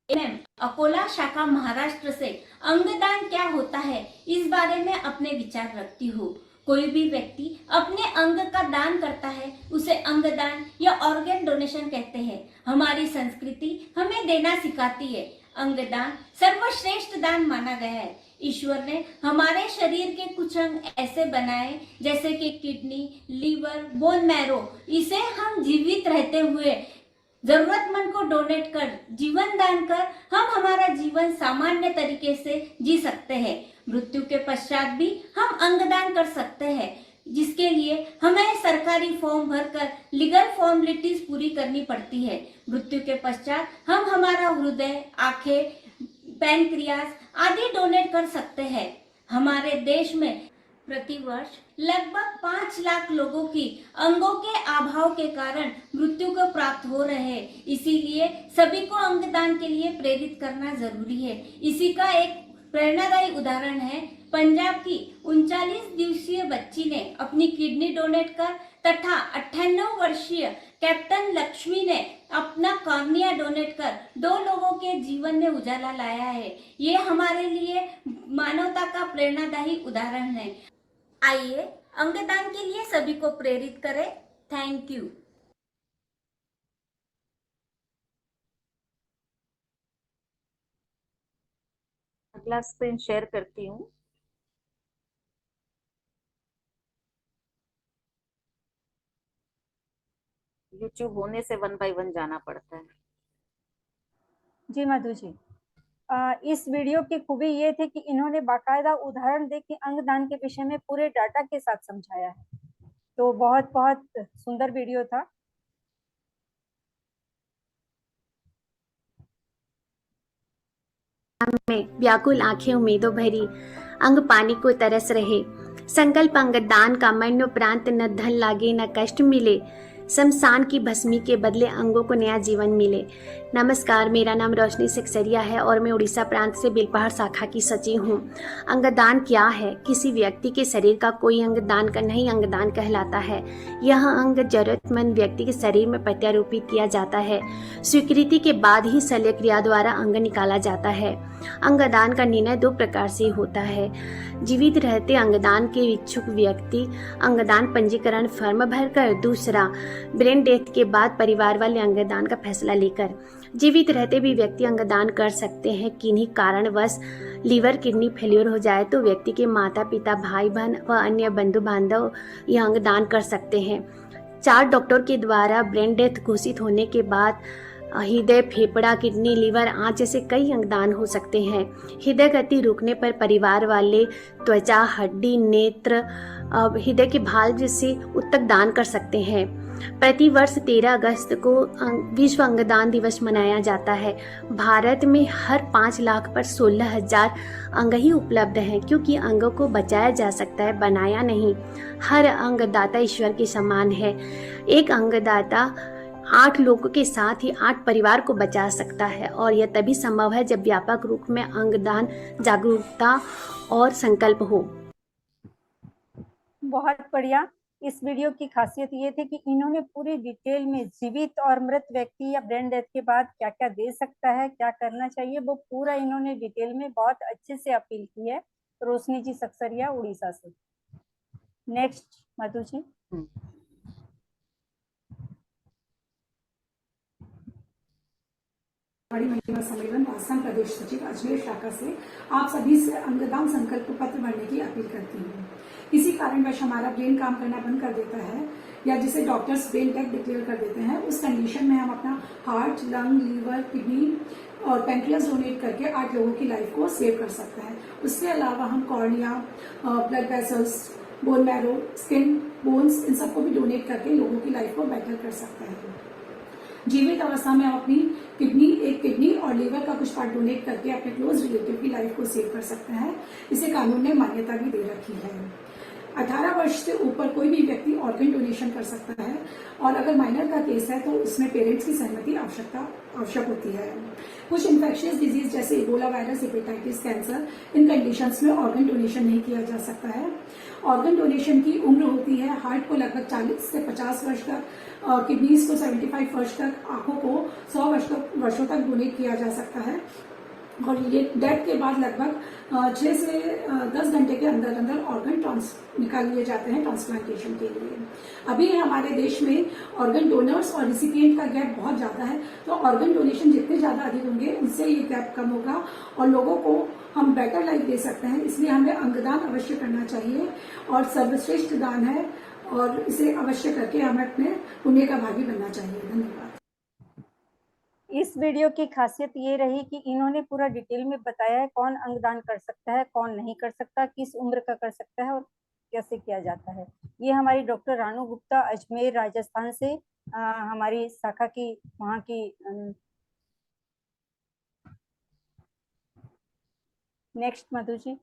[SPEAKER 13] मैम, अकोला शाखा महाराष्ट्र से अंगदान क्या होता है इस बारे में अपने विचार रखती हूँ। कोई भी व्यक्ति अपने अंग का दान करता है उसे अंगदान या ऑर्गन डोनेशन कहते हैं। हमारी संस्कृति हमें देना सिखाती है। अंगदान सर्वश्रेष्ठ दान माना गया है। ईश्वर ने हमारे शरीर के कुछ अंग ऐसे बनाए जैसे कि किडनी, लीवर, बोन मैरो, इसे हम जीवित रहते हुए जरूरतमंद को डोनेट कर, जीवन दान कर हम हमारा जीवन सामान्य तरीके से जी सकते हैं। मृत्यु के पश्चात भी हम अंगदान कर सकते हैं, जिसके लिए हमें सरकारी फॉर्म भरकर लीगल फॉर्मेलिटीज पूरी करनी पड़ती है। मृत्यु के पश्चात हम हमारा हृदय, आंखें, पैनक्रियास आदि डोनेट कर सकते हैं। हमारे देश में प्रतिवर्ष लगभग 5 लाख लोगों की अंगों के अभाव के कारण मृत्यु को प्राप्त हो रहे हैं। इसीलिए सभी को अंगदान के लिए प्रेरित करना जरूरी है। इसी का एक प्रेरणादायी उदाहरण है पंजाब की 39 दिवसीय बच्ची ने अपनी किडनी डोनेट कर तथा 98 वर्षीय कैप्टन लक्ष्मी ने अपना कॉर्निया डोनेट कर 2 लोगों के जीवन में उजाला लाया है। ये हमारे लिए मानवता का प्रेरणादायी उदाहरण है। आइए अंगदान के लिए सभी को प्रेरित करें। Thank you.
[SPEAKER 2] अगला स्क्रीन शेयर करती हूँ। YouTube होने से 1 by 1 जाना पड़ता है।
[SPEAKER 1] जी मधु जी, इस वीडियो की खूबी ये थी कि इन्होंने बाकायदा उदाहरण दे के अंगदान के विषय में पूरे डाटा के साथ समझाया है। तो बहुत बहुत सुंदर वीडियो था।
[SPEAKER 7] में व्याकुल आंखें उम्मीदों भरी, अंग पानी को तरस रहे। संकल्प अंगदान का मरणोपरांत न धन लागे न कष्ट मिले। शमशान की भस्मी के बदले अंगों को नया जीवन मिले। नमस्कार, मेरा नाम रोशनी सिकसरिया है और मैं उड़ीसा प्रांत से बिलपहाड़ शाखा की सचिव हूँ। अंगदान क्या है? किसी व्यक्ति के शरीर का कोई अंग दान करना ही अंगदान कहलाता है। यह अंग जरूरतमंद व्यक्ति के शरीर में प्रत्यारोपित किया जाता है। स्वीकृति के बाद ही शल्य क्रिया द्वारा अंग निकाला जाता है। अंगदान का निर्णय 2 प्रकार से होता है। जीवित रहते अंगदान के इच्छुक व्यक्ति अंगदान पंजीकरण फॉर्म भरकर, दूसरा ब्रेन डेथ के बाद परिवार वाले अंगदान का फैसला लेकर जीवित रहते भी व्यक्ति अंगदान कर सकते हैं। किन्हीं कारणवश लीवर किडनी फेल्योर हो जाए तो व्यक्ति के माता पिता भाई बहन व अन्य बंधु बांधव यह अंगदान कर सकते हैं। 4 डॉक्टर के द्वारा ब्रेन डेथ घोषित होने के बाद हृदय, फेफड़ा, किडनी, लीवर, आंत जैसे कई अंगदान हो सकते हैं। हृदय गति रुकने पर परिवार वाले त्वचा, हड्डी, नेत्र, हृदय के भाल्व जैसे ऊतक दान कर सकते हैं। प्रति वर्ष 13 अगस्त को विश्व अंगदान दिवस मनाया जाता है। भारत में हर 5 लाख पर 16,000 अंग ही उपलब्ध हैं, क्योंकि अंगों को बचाया जा सकता है, बनाया नहीं। हर अंगदाता ईश्वर के समान है। एक अंगदाता 8 लोगों के साथ ही 8 परिवार को बचा सकता है, और यह तभी संभव है जब व्यापक रूप में अंगदान जागरूकता और संकल्प हो।
[SPEAKER 1] बहुत बढ़िया। इस वीडियो की खासियत ये थी कि इन्होंने पूरी डिटेल में जीवित और मृत व्यक्ति या ब्रेन डेथ के बाद क्या क्या दे सकता है, क्या करना चाहिए, वो पूरा इन्होंने डिटेल में बहुत अच्छे से अपील की है। रोशनी जी सक्सरिया, उड़ीसा से। नेक्स्ट मधु जी।
[SPEAKER 10] बड़ी महिला सम्मेलन राजस्थान प्रदेश सचिव अजमेर शाखा से आप सभी से अंगदान संकल्प पत्र भरने की अपील करती हूँ। किसी कारणवश हमारा ब्रेन काम करना बंद कर देता है या जिसे डॉक्टर्स ब्रेन डेथ डिक्लेयर कर देते हैं, उस कंडीशन में हम अपना हार्ट, लंग, लीवर, किडनी और पेंक्रियास डोनेट करके 8 लोगों की लाइफ को सेव कर सकते हैं। उसके अलावा हम cornea, blood vessels, bone marrow, skin, bones, इन सबको भी डोनेट करके लोगों की लाइफ को बेटर कर सकते हैं। जीवित अवस्था में हम अपनी एक किडनी और लीवर का कुछ पार्ट डोनेट करके अपने क्लोज रिलेटिव की लाइफ को सेव कर सकते हैं। इसे कानून ने मान्यता भी दे रखी है। 18 वर्ष से ऊपर कोई भी व्यक्ति ऑर्गन डोनेशन कर सकता है, और अगर माइनर का केस है तो उसमें पेरेंट्स की सहमति आवश्यक होती है। कुछ इन्फेक्शियस डिजीज जैसे इबोला वायरस, हेपेटाइटिस, कैंसर, इन कंडीशंस में ऑर्गन डोनेशन नहीं किया जा सकता है। ऑर्गन डोनेशन की उम्र होती है हार्ट को लगभग 40 से 50 वर्ष तक, किडनीज को 75 वर्ष तक, आंखों को 100 वर्षों तक डोनेट किया जा सकता है, और ये डेथ के बाद लगभग 6 से 10 घंटे के अंदर अंदर ऑर्गन निकाल लिए जाते हैं ट्रांसप्लांटेशन के लिए। अभी हमारे देश में ऑर्गन डोनर्स और रिसिपिएंट का गैप बहुत ज्यादा है, तो ऑर्गन डोनेशन जितने ज्यादा अधिक होंगे उनसे ये गैप कम होगा और लोगों को हम बेटर लाइफ दे सकते हैं। इसलिए हमें अंगदान अवश्य करना चाहिए और सर्वश्रेष्ठ दान है, और इसे अवश्य करके हमें अपने पुण्य का भागी बनना चाहिए। धन्यवाद।
[SPEAKER 1] इस वीडियो की खासियत ये रही कि इन्होंने पूरा डिटेल में बताया है कौन अंगदान कर सकता है, कौन नहीं कर सकता, किस उम्र का कर सकता है और कैसे किया जाता है। ये हमारी डॉक्टर रानू गुप्ता अजमेर राजस्थान से हमारी शाखा की वहाँ की। नेक्स्ट मधु जी।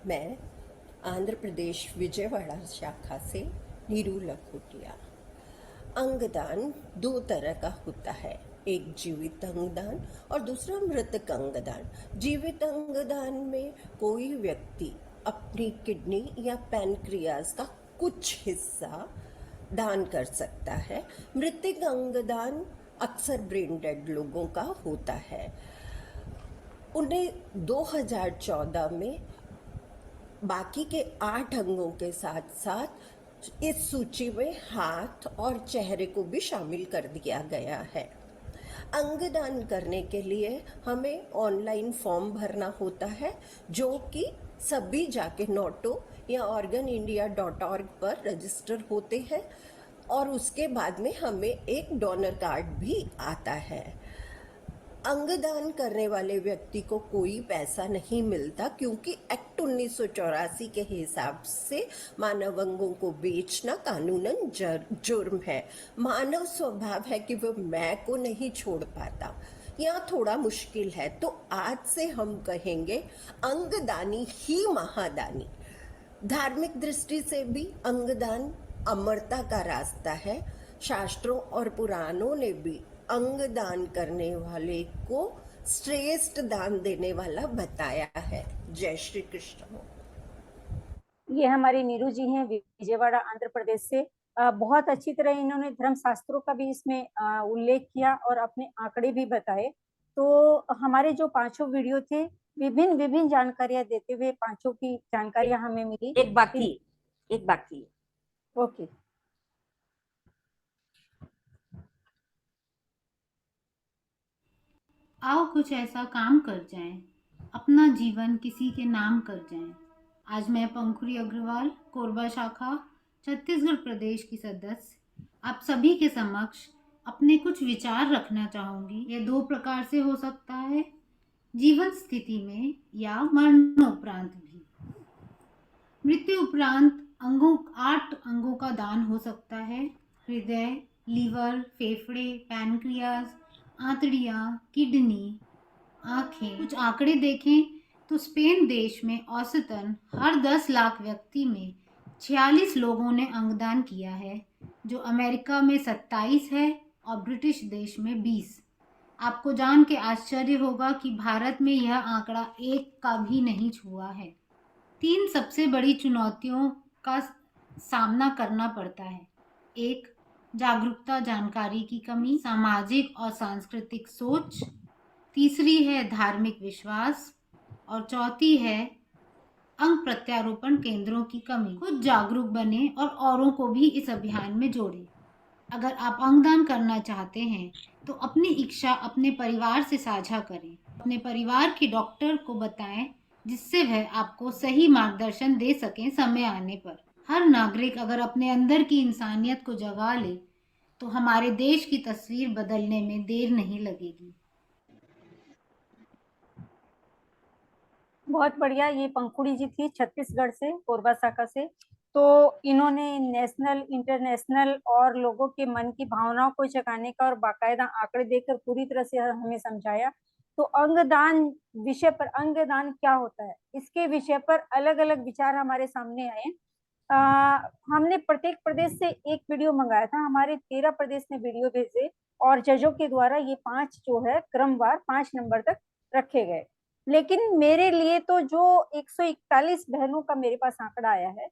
[SPEAKER 14] मैं आंध्र प्रदेश विजयवाड़ा शाखा से नीरू लखोटिया। अंगदान 2 तरह का होता है, एक जीवित अंगदान और दूसरा मृतक अंगदान। जीवित अंगदान में कोई व्यक्ति अपनी किडनी या पैनक्रियाज का कुछ हिस्सा दान कर सकता है। मृतक अंगदान अक्सर ब्रेन डेड लोगों का होता है। उन्हें 2014 में बाकी के 8 अंगों के साथ साथ इस सूची में हाथ और चेहरे को भी शामिल कर दिया गया है। अंगदान करने के लिए हमें ऑनलाइन फॉर्म भरना होता है, जो कि सभी जाके नोटो या organindia.org पर रजिस्टर होते हैं, और उसके बाद में हमें एक डोनर कार्ड भी आता है। अंगदान करने वाले व्यक्ति को कोई पैसा नहीं मिलता, क्योंकि एक्ट 1984 के हिसाब से मानव अंगों को बेचना कानूनन जुर्म है। मानव स्वभाव है कि वह मैं को नहीं छोड़ पाता, यहाँ थोड़ा मुश्किल है। तो आज से हम कहेंगे अंगदानी ही महादानी। धार्मिक दृष्टि से भी अंगदान अमरता का रास्ता है। शास्त्रों और पुराणों ने भी अंगदान करने वाले को श्रेष्ठ दान देने वाला बताया है। जय श्री कृष्ण।
[SPEAKER 1] ये हमारी नीरू जी हैं विजयवाड़ा आंध्र प्रदेश से। बहुत अच्छी तरह इन्होंने धर्म शास्त्रों का भी इसमें उल्लेख किया और अपने आंकड़े भी बताए। तो हमारे जो पांचों वीडियो थे विभिन्न विभिन्न जानकारियां देते हुए पांचों की जानकारियां हमें मिली।
[SPEAKER 2] एक बाकी
[SPEAKER 1] ओके।
[SPEAKER 15] आओ कुछ ऐसा काम कर जाएं, अपना जीवन किसी के नाम कर जाएं। आज मैं पंखुड़ी अग्रवाल, कोरबा शाखा, छत्तीसगढ़ प्रदेश की सदस्य, आप सभी के समक्ष अपने कुछ विचार रखना चाहूंगी। यह दो प्रकार से हो सकता है, जीवन स्थिति में या मरणोपरांत भी। मृत्यु उपरांत 8 अंगों का दान हो सकता है। हृदय, लीवर, फेफड़े, पैनक्रियाज, आंतड़ियाँ, किडनी, आंखें। कुछ आंकड़े देखें तो स्पेन देश में औसतन हर 10 लाख व्यक्ति में 46 लोगों ने अंगदान किया है, जो अमेरिका में 27 है और ब्रिटिश देश में 20। आपको जान के आश्चर्य होगा कि भारत में यह आंकड़ा 1 का भी नहीं छुआ है। 3 सबसे बड़ी चुनौतियों का सामना करना पड़ता है। 1, जागरूकता जानकारी की कमी, सामाजिक और सांस्कृतिक सोच। तीसरी है धार्मिक विश्वास और चौथी है अंग प्रत्यारोपण केंद्रों की कमी। खुद जागरूक बने और औरों को भी इस अभियान में जोड़ें। अगर आप अंगदान करना चाहते हैं तो अपनी इच्छा अपने परिवार से साझा करें। अपने परिवार के डॉक्टर को बताएं, जिससे वह आपको सही मार्गदर्शन दे सकें समय आने पर। हर नागरिक अगर अपने अंदर की इंसानियत को जगा ले तो हमारे देश की तस्वीर बदलने में देर नहीं लगेगी।
[SPEAKER 1] बहुत बढ़िया। ये पंखुड़ी जी थी छत्तीसगढ़ से, कोरबा शाखा से। तो इन्होंने नेशनल, इंटरनेशनल और लोगों के मन की भावनाओं को जगाने का और बाकायदा आंकड़े देकर पूरी तरह से हमें समझाया। तो अंगदान विषय पर, अंगदान क्या होता है, इसके विषय पर अलग अलग विचार हमारे सामने आए। हमने प्रत्येक प्रदेश से एक वीडियो मंगाया था। हमारे 13 प्रदेश ने वीडियो भेजे और जजों के द्वारा ये 5 जो है क्रमवार 5 नंबर तक रखे गए। लेकिन मेरे लिए तो जो 141 बहनों का मेरे पास आंकड़ा आया है,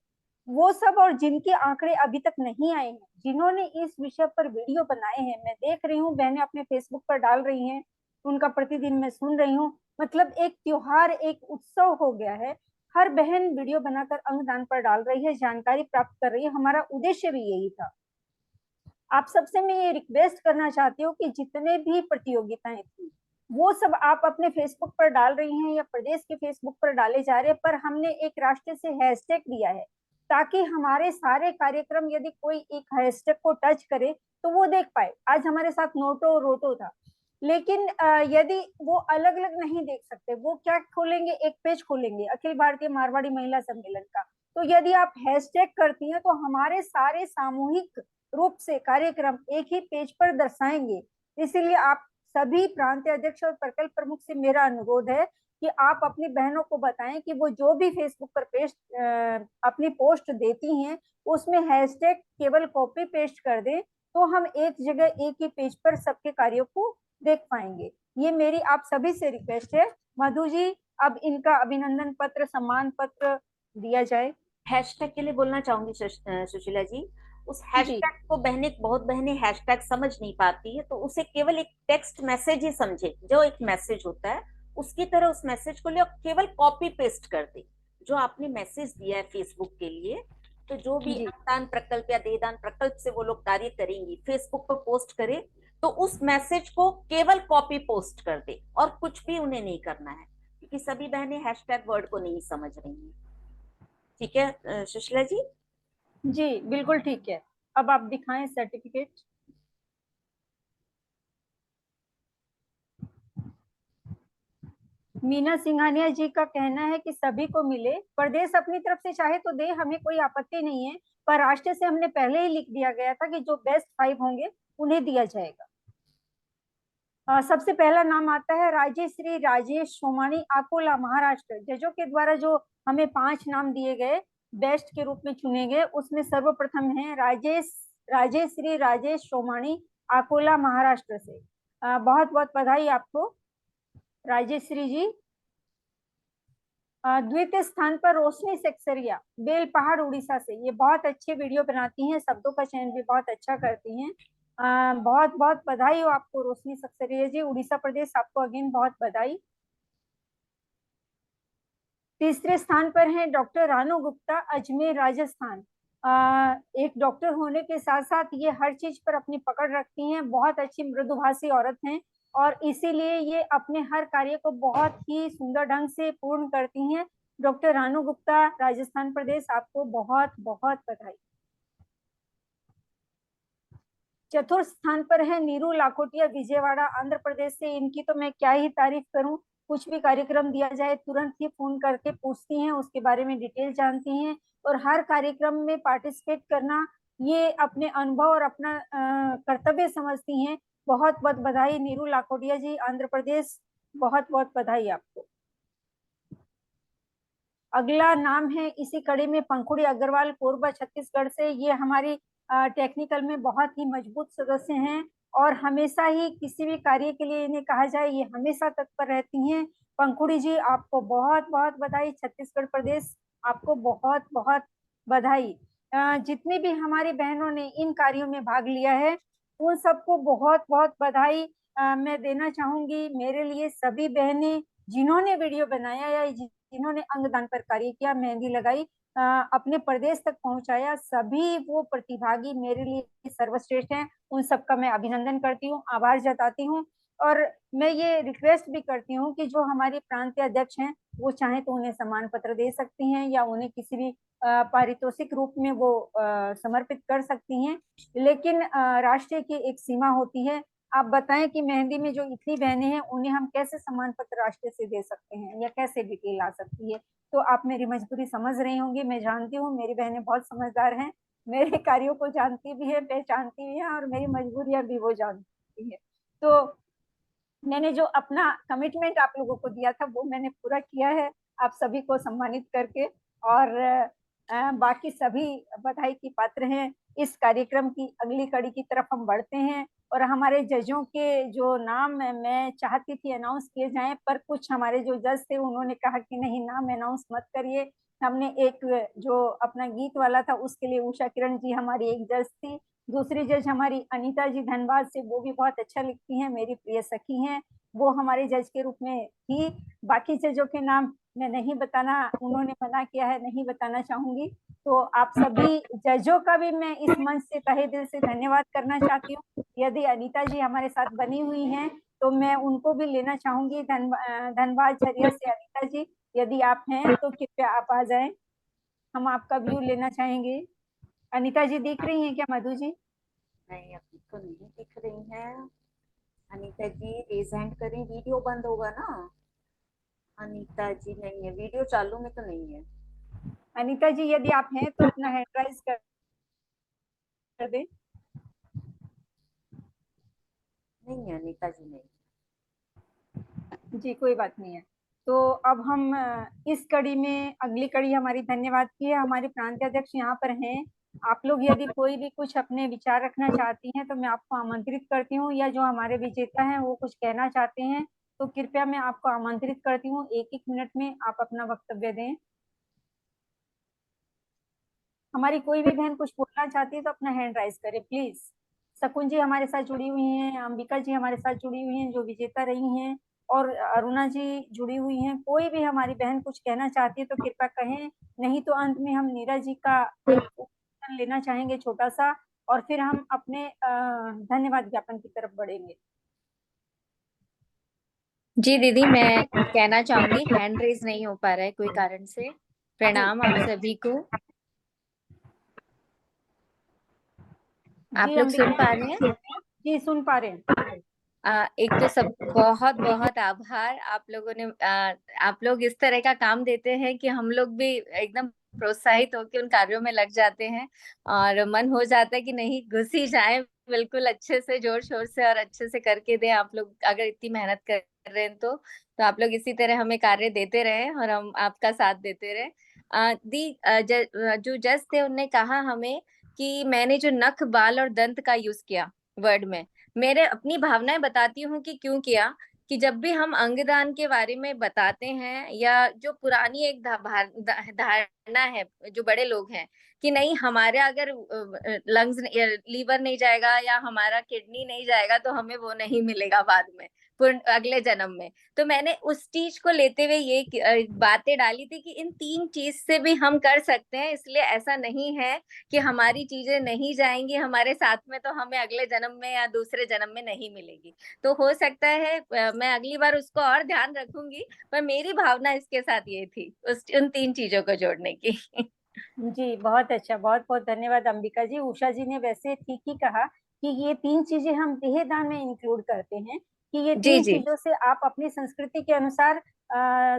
[SPEAKER 1] वो सब और जिनके आंकड़े अभी तक नहीं आए हैं, जिन्होंने इस विषय पर वीडियो बनाए हैं, मैं देख रही हूँ बहनें अपने फेसबुक पर डाल रही हैं, उनका प्रतिदिन मैं सुन रही हूँ। मतलब एक त्योहार, एक उत्सव हो गया है। हर बहन वीडियो बनाकर अंगदान पर डाल रही है, जानकारी प्राप्त कर रही है। हमारा उद्देश्य भी यही था। आप सबसे मैं ये रिक्वेस्ट करना चाहती हूँ कि जितने भी प्रतियोगिताएं थी वो सब आप अपने फेसबुक पर डाल रही हैं या प्रदेश के फेसबुक पर डाले जा रहे हैं, पर हमने एक राष्ट्र से हैशटैग दिया है ताकि हमारे सारे कार्यक्रम, यदि कोई एक हैशटैग को टच करे तो वो देख पाए। आज हमारे साथ नोटो रोटो था, लेकिन यदि वो अलग अलग नहीं देख सकते, वो क्या खोलेंगे, एक पेज खोलेंगे अखिल भारतीय मारवाड़ी महिला सम्मेलन का। तो यदि आप हैशटैग करती हैं तो हमारे सारे सामूहिक रूप से कार्यक्रम एक ही पेज पर दर्शाएंगे। इसीलिए आप सभी प्रांतीय अध्यक्ष और प्रकल्प प्रमुख से मेरा अनुरोध है कि आप अपनी बहनों को बताएं कि वो जो भी फेसबुक पर अपनी पोस्ट देती हैं उसमें हैशटैग केवल कॉपी पेस्ट कर दें, तो हम एक जगह एक ही पेज पर सबके कार्यों को देख पाएंगे। ये मेरी आप सभी से रिक्वेस्ट है। मधु जी, अब इनका अभिनंदन पत्र, सम्मान पत्र दिया जाए।
[SPEAKER 2] हैशटैग के लिए बोलना चाहूंगी सुशीला जी, उस हैशटैग को बहुत बहनें हैशटैग समझ नहीं पाती है, तो उसे केवल एक टेक्स्ट मैसेज ही समझे, जो एक मैसेज होता है उसकी तरह उस मैसेज को ले और केवल कॉपी पेस्ट कर दे। जो आपने मैसेज दिया है फेसबुक के लिए, तो जो भी अंगदान प्रकल्प या देहदान प्रकल्प से वो लोग कार्य करेंगी, फेसबुक पर पोस्ट करे तो उस मैसेज को केवल कॉपी पोस्ट कर दे और कुछ भी उन्हें नहीं करना है, क्योंकि सभी बहनें हैशटैग वर्ड को नहीं समझ रही हैं। ठीक है सुशीला जी?
[SPEAKER 1] जी बिल्कुल ठीक है। अब आप दिखाएं सर्टिफिकेट। मीना सिंघानिया जी का कहना है कि सभी को मिले, प्रदेश अपनी तरफ से चाहे तो दे, हमें कोई आपत्ति नहीं है, पर राष्ट्र से हमने पहले ही लिख दिया गया था कि जो बेस्ट 5 होंगे उन्हें दिया जाएगा। सबसे पहला नाम आता है राजेश्री राजेश सोमानी, अकोला, महाराष्ट्र। जजों के द्वारा जो हमें 5 नाम दिए गए, बेस्ट के रूप में चुने गए, उसमें सर्वप्रथम है राजेश्री राजेश सोमानी, अकोला, महाराष्ट्र से। बहुत बहुत बधाई आपको राजेश्री जी। द्वितीय स्थान पर रोशनी सेक्सरिया, बेल पहाड़, उड़ीसा से। ये बहुत अच्छे वीडियो बनाती हैं, शब्दों का चयन भी बहुत अच्छा करती हैं। बहुत बहुत बधाई हो आपको रोशनी सक्सेरिया जी, उड़ीसा प्रदेश, आपको अगेन बहुत बधाई। तीसरे स्थान पर हैं डॉक्टर रानू गुप्ता, अजमेर राजस्थान। एक डॉक्टर होने के साथ साथ ये हर चीज पर अपनी पकड़ रखती हैं, बहुत अच्छी मृदुभाषी औरत हैं और इसीलिए ये अपने हर कार्य को बहुत ही सुंदर ढंग से पूर्ण करती हैं। डॉक्टर रानू गुप्ता, राजस्थान प्रदेश, आपको बहुत बहुत बधाई। चतुर्थ स्थान पर है नीरू लाखोटिया, विजयवाड़ा, आंध्र प्रदेश से। इनकी तो मैं क्या ही तारीफ करूं, कुछ भी कार्यक्रम दिया जाए तुरंत ही फोन करके पूछती हैं, उसके बारे में डिटेल जानती हैं और हर कार्यक्रम में पार्टिसिपेट करना ये अपने अनुभव और अपना कर्तव्य समझती हैं। बहुत बहुत बधाई नीरू लाखोटिया जी, आंध्र प्रदेश, बहुत बहुत बधाई आपको। अगला नाम है इसी कड़ी में पंखुड़ी अग्रवाल, कोरबा, छत्तीसगढ़ से। ये हमारी टेक्निकल में बहुत ही मजबूत सदस्य हैं और हमेशा ही किसी भी कार्य के लिए इन्हें कहा जाए ये हमेशा तत्पर रहती हैं। पंखुड़ी जी, आपको बहुत बहुत बधाई, छत्तीसगढ़ प्रदेश, आपको बहुत बहुत बधाई। जितनी भी हमारी बहनों ने इन कार्यों में भाग लिया है उन सबको बहुत बहुत बधाई मैं देना चाहूंगी। मेरे लिए सभी बहनें जिन्होंने वीडियो बनाया या जिन्होंने अंगदान पर कार्य किया, मेहंदी लगाई, अपने प्रदेश तक पहुंचाया, सभी वो प्रतिभागी मेरे लिए सर्वश्रेष्ठ हैं। उन सबका मैं अभिनंदन करती हूँ, आभार जताती हूँ और मैं ये रिक्वेस्ट भी करती हूँ कि जो हमारे प्रांतीय अध्यक्ष हैं वो चाहे तो उन्हें सम्मान पत्र दे सकती हैं या उन्हें किसी भी पारितोषिक रूप में वो समर्पित कर सकती हैं, लेकिन राष्ट्र की एक सीमा होती है। आप बताएं कि मेहंदी में जो इतनी बहनें हैं उन्हें हम कैसे सम्मान पत्र राष्ट्र से दे सकते हैं या कैसे डिटेल आ सकती है। तो आप मेरी मजबूरी समझ रही होंगी, मैं जानती हूँ मेरी बहनें बहुत समझदार हैं, मेरे कार्यों को जानती भी है, पहचानती भी है और मेरी मजबूरियां भी वो जानती है। तो मैंने जो अपना कमिटमेंट आप लोगों को दिया था वो मैंने पूरा किया है आप सभी को सम्मानित करके, और बाकी सभी बधाई की पात्र हैं। इस कार्यक्रम की अगली कड़ी की तरफ हम बढ़ते हैं और हमारे जजों के जो नाम मैं चाहती थी अनाउंस किए जाएं, पर कुछ हमारे जो जज थे उन्होंने कहा कि नहीं, नाम अनाउंस मत करिए। हमने एक जो अपना गीत वाला था उसके लिए उषा किरण जी हमारी एक जज थी, दूसरी जज हमारी अनीता जी धनबाद से, वो भी बहुत अच्छा लिखती हैं, मेरी प्रिय सखी हैं, वो हमारे जज के रूप में थी। बाकी जजों के नाम मैं नहीं बताना, उन्होंने मना किया है, नहीं बताना चाहूंगी। तो आप सभी जजों का भी मैं इस मंच से तहे दिल से धन्यवाद करना चाहती हूँ। यदि अनीता जी हमारे साथ बनी हुई हैं तो मैं उनको भी लेना चाहूंगी। धनबाद झरिया से अनीता जी, यदि आप हैं तो कृपया आप आ जाएं, हम आपका व्यू लेना चाहेंगे। अनीता जी दिख रही हैं क्या मधु जी?
[SPEAKER 2] नहीं, अभी तो नहीं दिख रही हैं। अनीता जी रेज हैंड करें, वीडियो बंद होगा ना। अनीता जी नहीं है, वीडियो चालू में तो नहीं है।
[SPEAKER 1] अनीता जी यदि आप हैं तो अपना हैंड राइज कर दें।
[SPEAKER 2] नहीं है अनीता जी, नहीं।
[SPEAKER 1] जी कोई बात नहीं है। तो अब हम इस कड़ी में अगली कड़ी हमारी धन्यवाद की है। हमारे प्रांतीय अध्यक्ष यहाँ पर हैं, आप लोग यदि कोई भी कुछ अपने विचार रखना चाहती हैं तो मैं आपको आमंत्रित करती हूँ, या जो हमारे विजेता हैं वो कुछ कहना चाहते हैं तो कृपया मैं आपको आमंत्रित करती हूँ, 1-1 मिनट में आप अपना वक्तव्य दें। हमारी कोई भी बहन कुछ बोलना चाहती है तो अपना हैंड राइज करे प्लीज। शकुन जी हमारे साथ जुड़ी हुई हैं, अंबिका जी हमारे साथ जुड़ी हुई हैं जो विजेता रही हैं, और अरुणा जी जुड़ी हुई हैं। कोई भी हमारी बहन कुछ कहना चाहती है तो कृपया कहें, नहीं तो अंत में हम नीरा जी का लेना चाहेंगे छोटा सा, और फिर हम अपने धन्यवाद ज्ञापन की तरफ बढ़ेंगे।
[SPEAKER 16] जी दीदी, मैं कहना चाहूंगी, हैंड रेज नहीं हो पा रहा है कोई कारण से। प्रणाम आप सभी को। आप लोग सुन पा रहे हैं?
[SPEAKER 1] जी सुन पा रहे हैं।
[SPEAKER 16] एक तो सब बहुत बहुत आभार, आप लोगों ने आप लोग इस तरह का काम देते हैं कि हम लोग भी एकदम प्रोत्साहित होकर उन कार्यों में लग जाते हैं और मन हो जाता है कि नहीं घुस ही जाए बिल्कुल अच्छे से, जोर शोर से और अच्छे से करके दें। आप लोग अगर इतनी मेहनत कर रहे हैं तो आप लोग इसी तरह हमें कार्य देते रहे और हम आपका साथ देते रहे। जो जज थे उनने कहा हमें कि मैंने जो नख, बाल और दंत का यूज किया वर्ड में, मेरे अपनी भावनाएं बताती हूँ कि क्यों किया। कि जब भी हम अंगदान के बारे में बताते हैं, या जो पुरानी एक धारणा है जो बड़े लोग हैं कि नहीं, हमारा अगर लंग्स लीवर नहीं जाएगा या हमारा किडनी नहीं जाएगा तो हमें वो नहीं मिलेगा बाद में अगले जन्म में। तो मैंने उस चीज को लेते हुए ये बातें डाली थी कि इन 3 चीज से भी हम कर सकते हैं, इसलिए ऐसा नहीं है कि हमारी चीजें नहीं जाएंगी हमारे साथ में तो हमें अगले जन्म में या दूसरे जन्म में नहीं मिलेगी। तो हो सकता है मैं अगली बार उसको और ध्यान रखूंगी, पर मेरी भावना इसके साथ ये थी उन 3 चीजों को जोड़ने की।
[SPEAKER 1] जी, बहुत अच्छा, बहुत बहुत धन्यवाद अंबिका जी। उषा जी ने वैसे ठीक ही कहा कि ये 3 चीजें हम देहदान में इंक्लूड करते हैं, कि ये
[SPEAKER 16] जी
[SPEAKER 1] 3
[SPEAKER 16] जी
[SPEAKER 1] चीजों से आप अपनी संस्कृति के अनुसार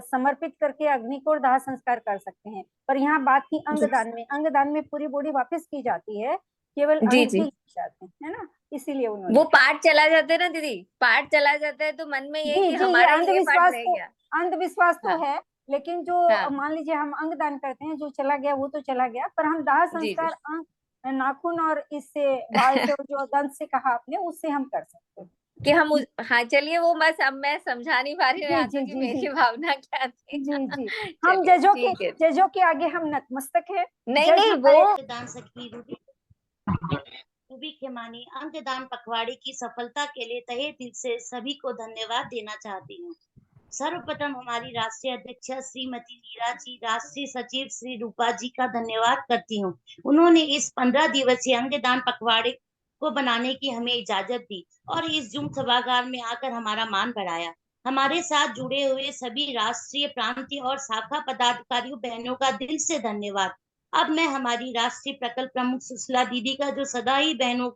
[SPEAKER 1] समर्पित करके अग्नि को दाह संस्कार कर सकते हैं। पर यहाँ बात थी अंगदान में। अंगदान में पूरी बॉडी वापस की जाती है, केवल
[SPEAKER 16] जी
[SPEAKER 1] अंग
[SPEAKER 16] जी।
[SPEAKER 1] ही जाते हैं, है ना? इसीलिए
[SPEAKER 16] वो
[SPEAKER 1] उन्होंने
[SPEAKER 16] पार्ट चला जाता है ना दीदी, पार्ट चला जाता है तो मन में ये
[SPEAKER 1] जी
[SPEAKER 16] कि
[SPEAKER 1] जी, ये
[SPEAKER 16] हमारा ये पार्ट
[SPEAKER 1] अंधविश्वास
[SPEAKER 16] रह
[SPEAKER 1] तो
[SPEAKER 16] गया।
[SPEAKER 1] अंधविश्वास तो
[SPEAKER 16] हाँ
[SPEAKER 1] है, लेकिन जो
[SPEAKER 16] हाँ
[SPEAKER 1] मान लीजिए हम अंग दान करते हैं, जो चला गया वो तो चला गया, पर हम दाह
[SPEAKER 16] जी जी।
[SPEAKER 1] संस्कार अंग, नाखून और इससे बाल से, जो दंत से कहा आपने, उससे हम कर सकते हैं।
[SPEAKER 16] कि हम हाँ चलिए, वो बस अब मैं समझा नहीं पा रही हूँ
[SPEAKER 1] जी
[SPEAKER 16] यहाँ
[SPEAKER 1] जी
[SPEAKER 16] तो कि
[SPEAKER 1] जी जी
[SPEAKER 16] मेरी भावना क्या थी।
[SPEAKER 1] जी जी, हम
[SPEAKER 16] चलिए ठीक है।
[SPEAKER 1] जजों के आगे हम नतमस्तक है।
[SPEAKER 16] नहीं
[SPEAKER 1] जज
[SPEAKER 16] नहीं,
[SPEAKER 1] हमारे
[SPEAKER 16] वो
[SPEAKER 17] दान सखी रूबी खेमानी अंगदान पखवाड़े की सफलता के लिए तहे दिल से सभी को धन्यवाद देना चाहती हूँ। सर्वप्रथम हमारी राष्ट्रीय अध्यक्ष श्रीमती मीरा जी, राष्ट्रीय सचिव श्री रूपा जी का धन्यवाद करती हूँ। उन्होंने इस 15 दिवसीय अंगदान पखवाड़े को बनाने की हमें इजाजत दी और इस जूम सभागार में आकर हमारा मान बढ़ाया। हमारे साथ जुड़े हुए सभी राष्ट्रीय, प्रांतीय और शाखा पदाधिकारियों बहनों का दिल से धन्यवाद। अब मैं हमारी राष्ट्रीय प्रकल्प प्रमुख सुशीला दीदी का, जो सदा ही बहनों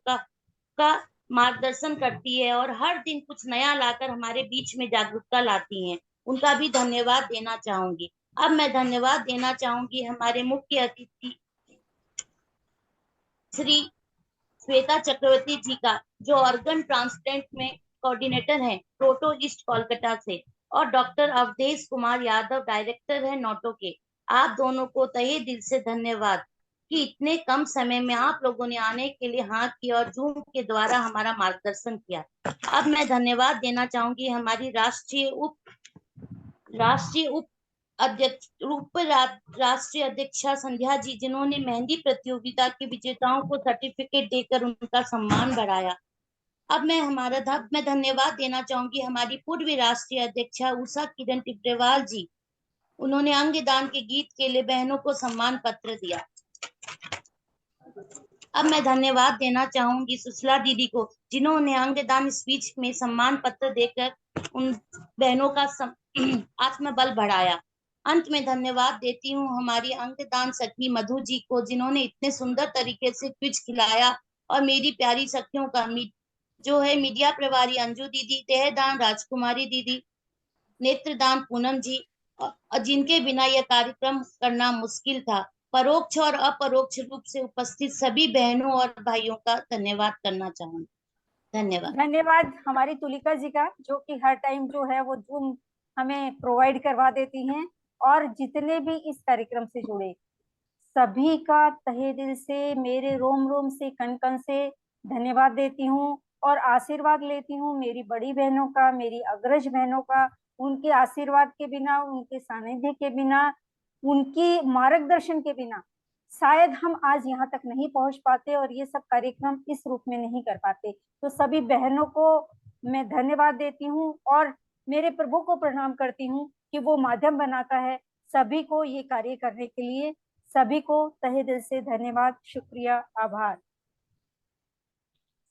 [SPEAKER 17] का मार्गदर्शन करती है और हर दिन कुछ नया लाकर हमारे बीच में जागरूकता लाती हैं, उनका भी धन्यवाद देना चाहूंगी। अब मैं धन्यवाद देना चाहूंगी हमारे मुख्य अतिथि श्री श्वेता चक्रवर्ती जी का, जो ऑर्गन ट्रांसप्लांट में कोऑर्डिनेटर हैं प्रोटो ईस्ट कोलकाता से, और डॉक्टर अवधेश कुमार यादव, डायरेक्टर है नोटो के। आप दोनों को तहे दिल से धन्यवाद कि इतने कम समय में आप लोगों ने आने के लिए हाँ की और जूम के द्वारा हमारा मार्गदर्शन किया। अब मैं धन्यवाद देना चाहूंगी हमारी राष्ट्रीय अध्यक्षा संध्या जी, जिन्होंने मेहंदी प्रतियोगिता के विजेताओं को सर्टिफिकेट देकर उनका सम्मान बढ़ाया। अब मैं धन्यवाद देना चाहूंगी हमारी पूर्व राष्ट्रीय अध्यक्षा उषा किरण टिब्रेवाल जी, उन्होंने अंगदान के गीत के लिए बहनों को सम्मान पत्र दिया। अब मैं धन्यवाद देना चाहूंगी सुशीला दीदी को, जिन्होंने अंगदान स्पीच में सम्मान पत्र देकर उन बहनों का आत्मबल बढ़ाया। अंत में धन्यवाद देती हूँ हमारी अंगदान सखी मधु जी को, जिन्होंने इतने सुंदर तरीके से क्विज खिलाया, और मेरी प्यारी सखियों का जो है मीडिया प्रभारी अंजू दीदी, देहदान राजकुमारी दीदी, नेत्रदान पूनम जी, जिनके बिना यह कार्यक्रम करना मुश्किल था। परोक्ष और अपरोक्ष रूप से उपस्थित सभी बहनों और भाइयों का धन्यवाद करना चाहूंगी। धन्यवाद।
[SPEAKER 1] धन्यवाद हमारी तुलिका जी का, जो कि हर टाइम जो है वो जूम हमें प्रोवाइड करवा देती हैं, और जितने भी इस कार्यक्रम से जुड़े सभी का तहे दिल से, मेरे रोम रोम से, कण कण से धन्यवाद देती हूँ और आशीर्वाद लेती हूँ मेरी बड़ी बहनों का, मेरी अग्रज बहनों का। उनके आशीर्वाद के बिना, उनके सानिध्य के बिना, उनकी मार्गदर्शन के बिना शायद हम आज यहाँ तक नहीं पहुंच पाते और ये सब कार्यक्रम इस रूप में नहीं कर पाते। तो सभी बहनों को मैं धन्यवाद देती हूँ और मेरे प्रभु को प्रणाम करती हूँ कि वो माध्यम बनाता है सभी को ये कार्य करने के लिए। सभी को तहे दिल से धन्यवाद, शुक्रिया, आभार।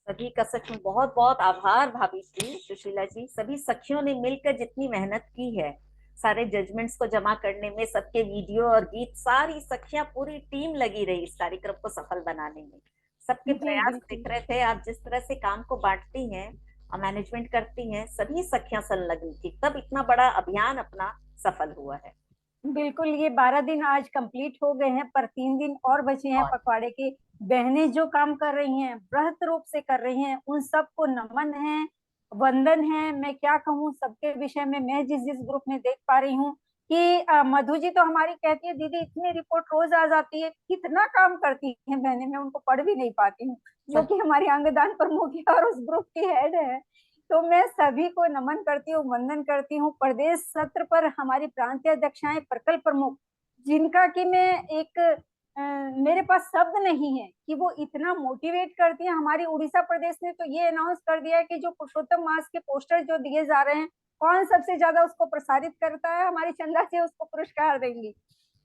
[SPEAKER 2] सभी का सच में बहुत बहुत आभार भाभी जी, सुशीला जी। सभी सखियों ने मिलकर जितनी मेहनत की है सारे जजमेंट्स को जमा करने में, सबके वीडियो और गीत, सारी सखियां, पूरी टीम लगी रही इस कार्यक्रम को सफल बनाने में। सबके प्रयास दिख रहे थे। आप जिस तरह से काम को बांटती हैं और मैनेजमेंट करती हैं, सभी सखियां संलग्न थी, तब इतना बड़ा अभियान अपना सफल हुआ है।
[SPEAKER 1] बिल्कुल, ये 12 दिन आज कंप्लीट हो गए हैं, पर 3 दिन और बचे हैं पखवाड़े के। बहनें जो काम कर रही हैं, बृहत रूप से कर रही हैं, उन सबको नमन है, वंदन है। मैं क्या कहूँ सबके विषय में। मैं जिस ग्रुप में देख पा रही हूँ कि मधु जी तो हमारी कहती है, दीदी इतनी रिपोर्ट रोज आ जाती है, कितना काम करती हैं बहनें, मैं उनको पढ़ भी नहीं पाती हूँ, जो कि हमारी अंगदान प्रमुख है और उस ग्रुप की हेड है। तो मैं सभी को नमन करती हूँ, वंदन करती हूँ। प्रदेश सत्र पर हमारी प्रांतीय अध्यक्षाएं, प्रकल्प प्रमुख, जिनका कि मैं एक मेरे पास शब्द नहीं है कि वो इतना मोटिवेट करती है। हमारी उड़ीसा प्रदेश ने तो ये अनाउंस कर दिया है कि जो पुरुषोत्तम मास के पोस्टर जो दिए जा रहे हैं, कौन सबसे ज्यादा उसको प्रसारित करता है, हमारी चंदा जी उसको पुरस्कार देंगी।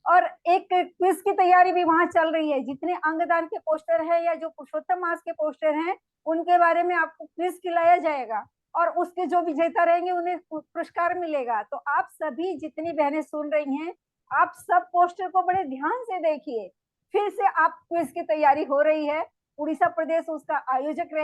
[SPEAKER 1] और एक क्विज की तैयारी भी वहां चल रही है। जितने अंगदान के पोस्टर है या जो पुरुषोत्तम मास के पोस्टर हैं, उनके बारे में आपको क्विज खिलाया जाएगा और उसके जो विजेता रहेंगे उन्हें पुरस्कार मिलेगा। तो आप सभी जितनी बहनें सुन रही हैं, आप सब पोस्टर को बड़े ध्यान से देखिए। फिर से आप क्विज की तैयारी हो रही है, उड़ीसा प्रदेश उसका आयोजक रहे।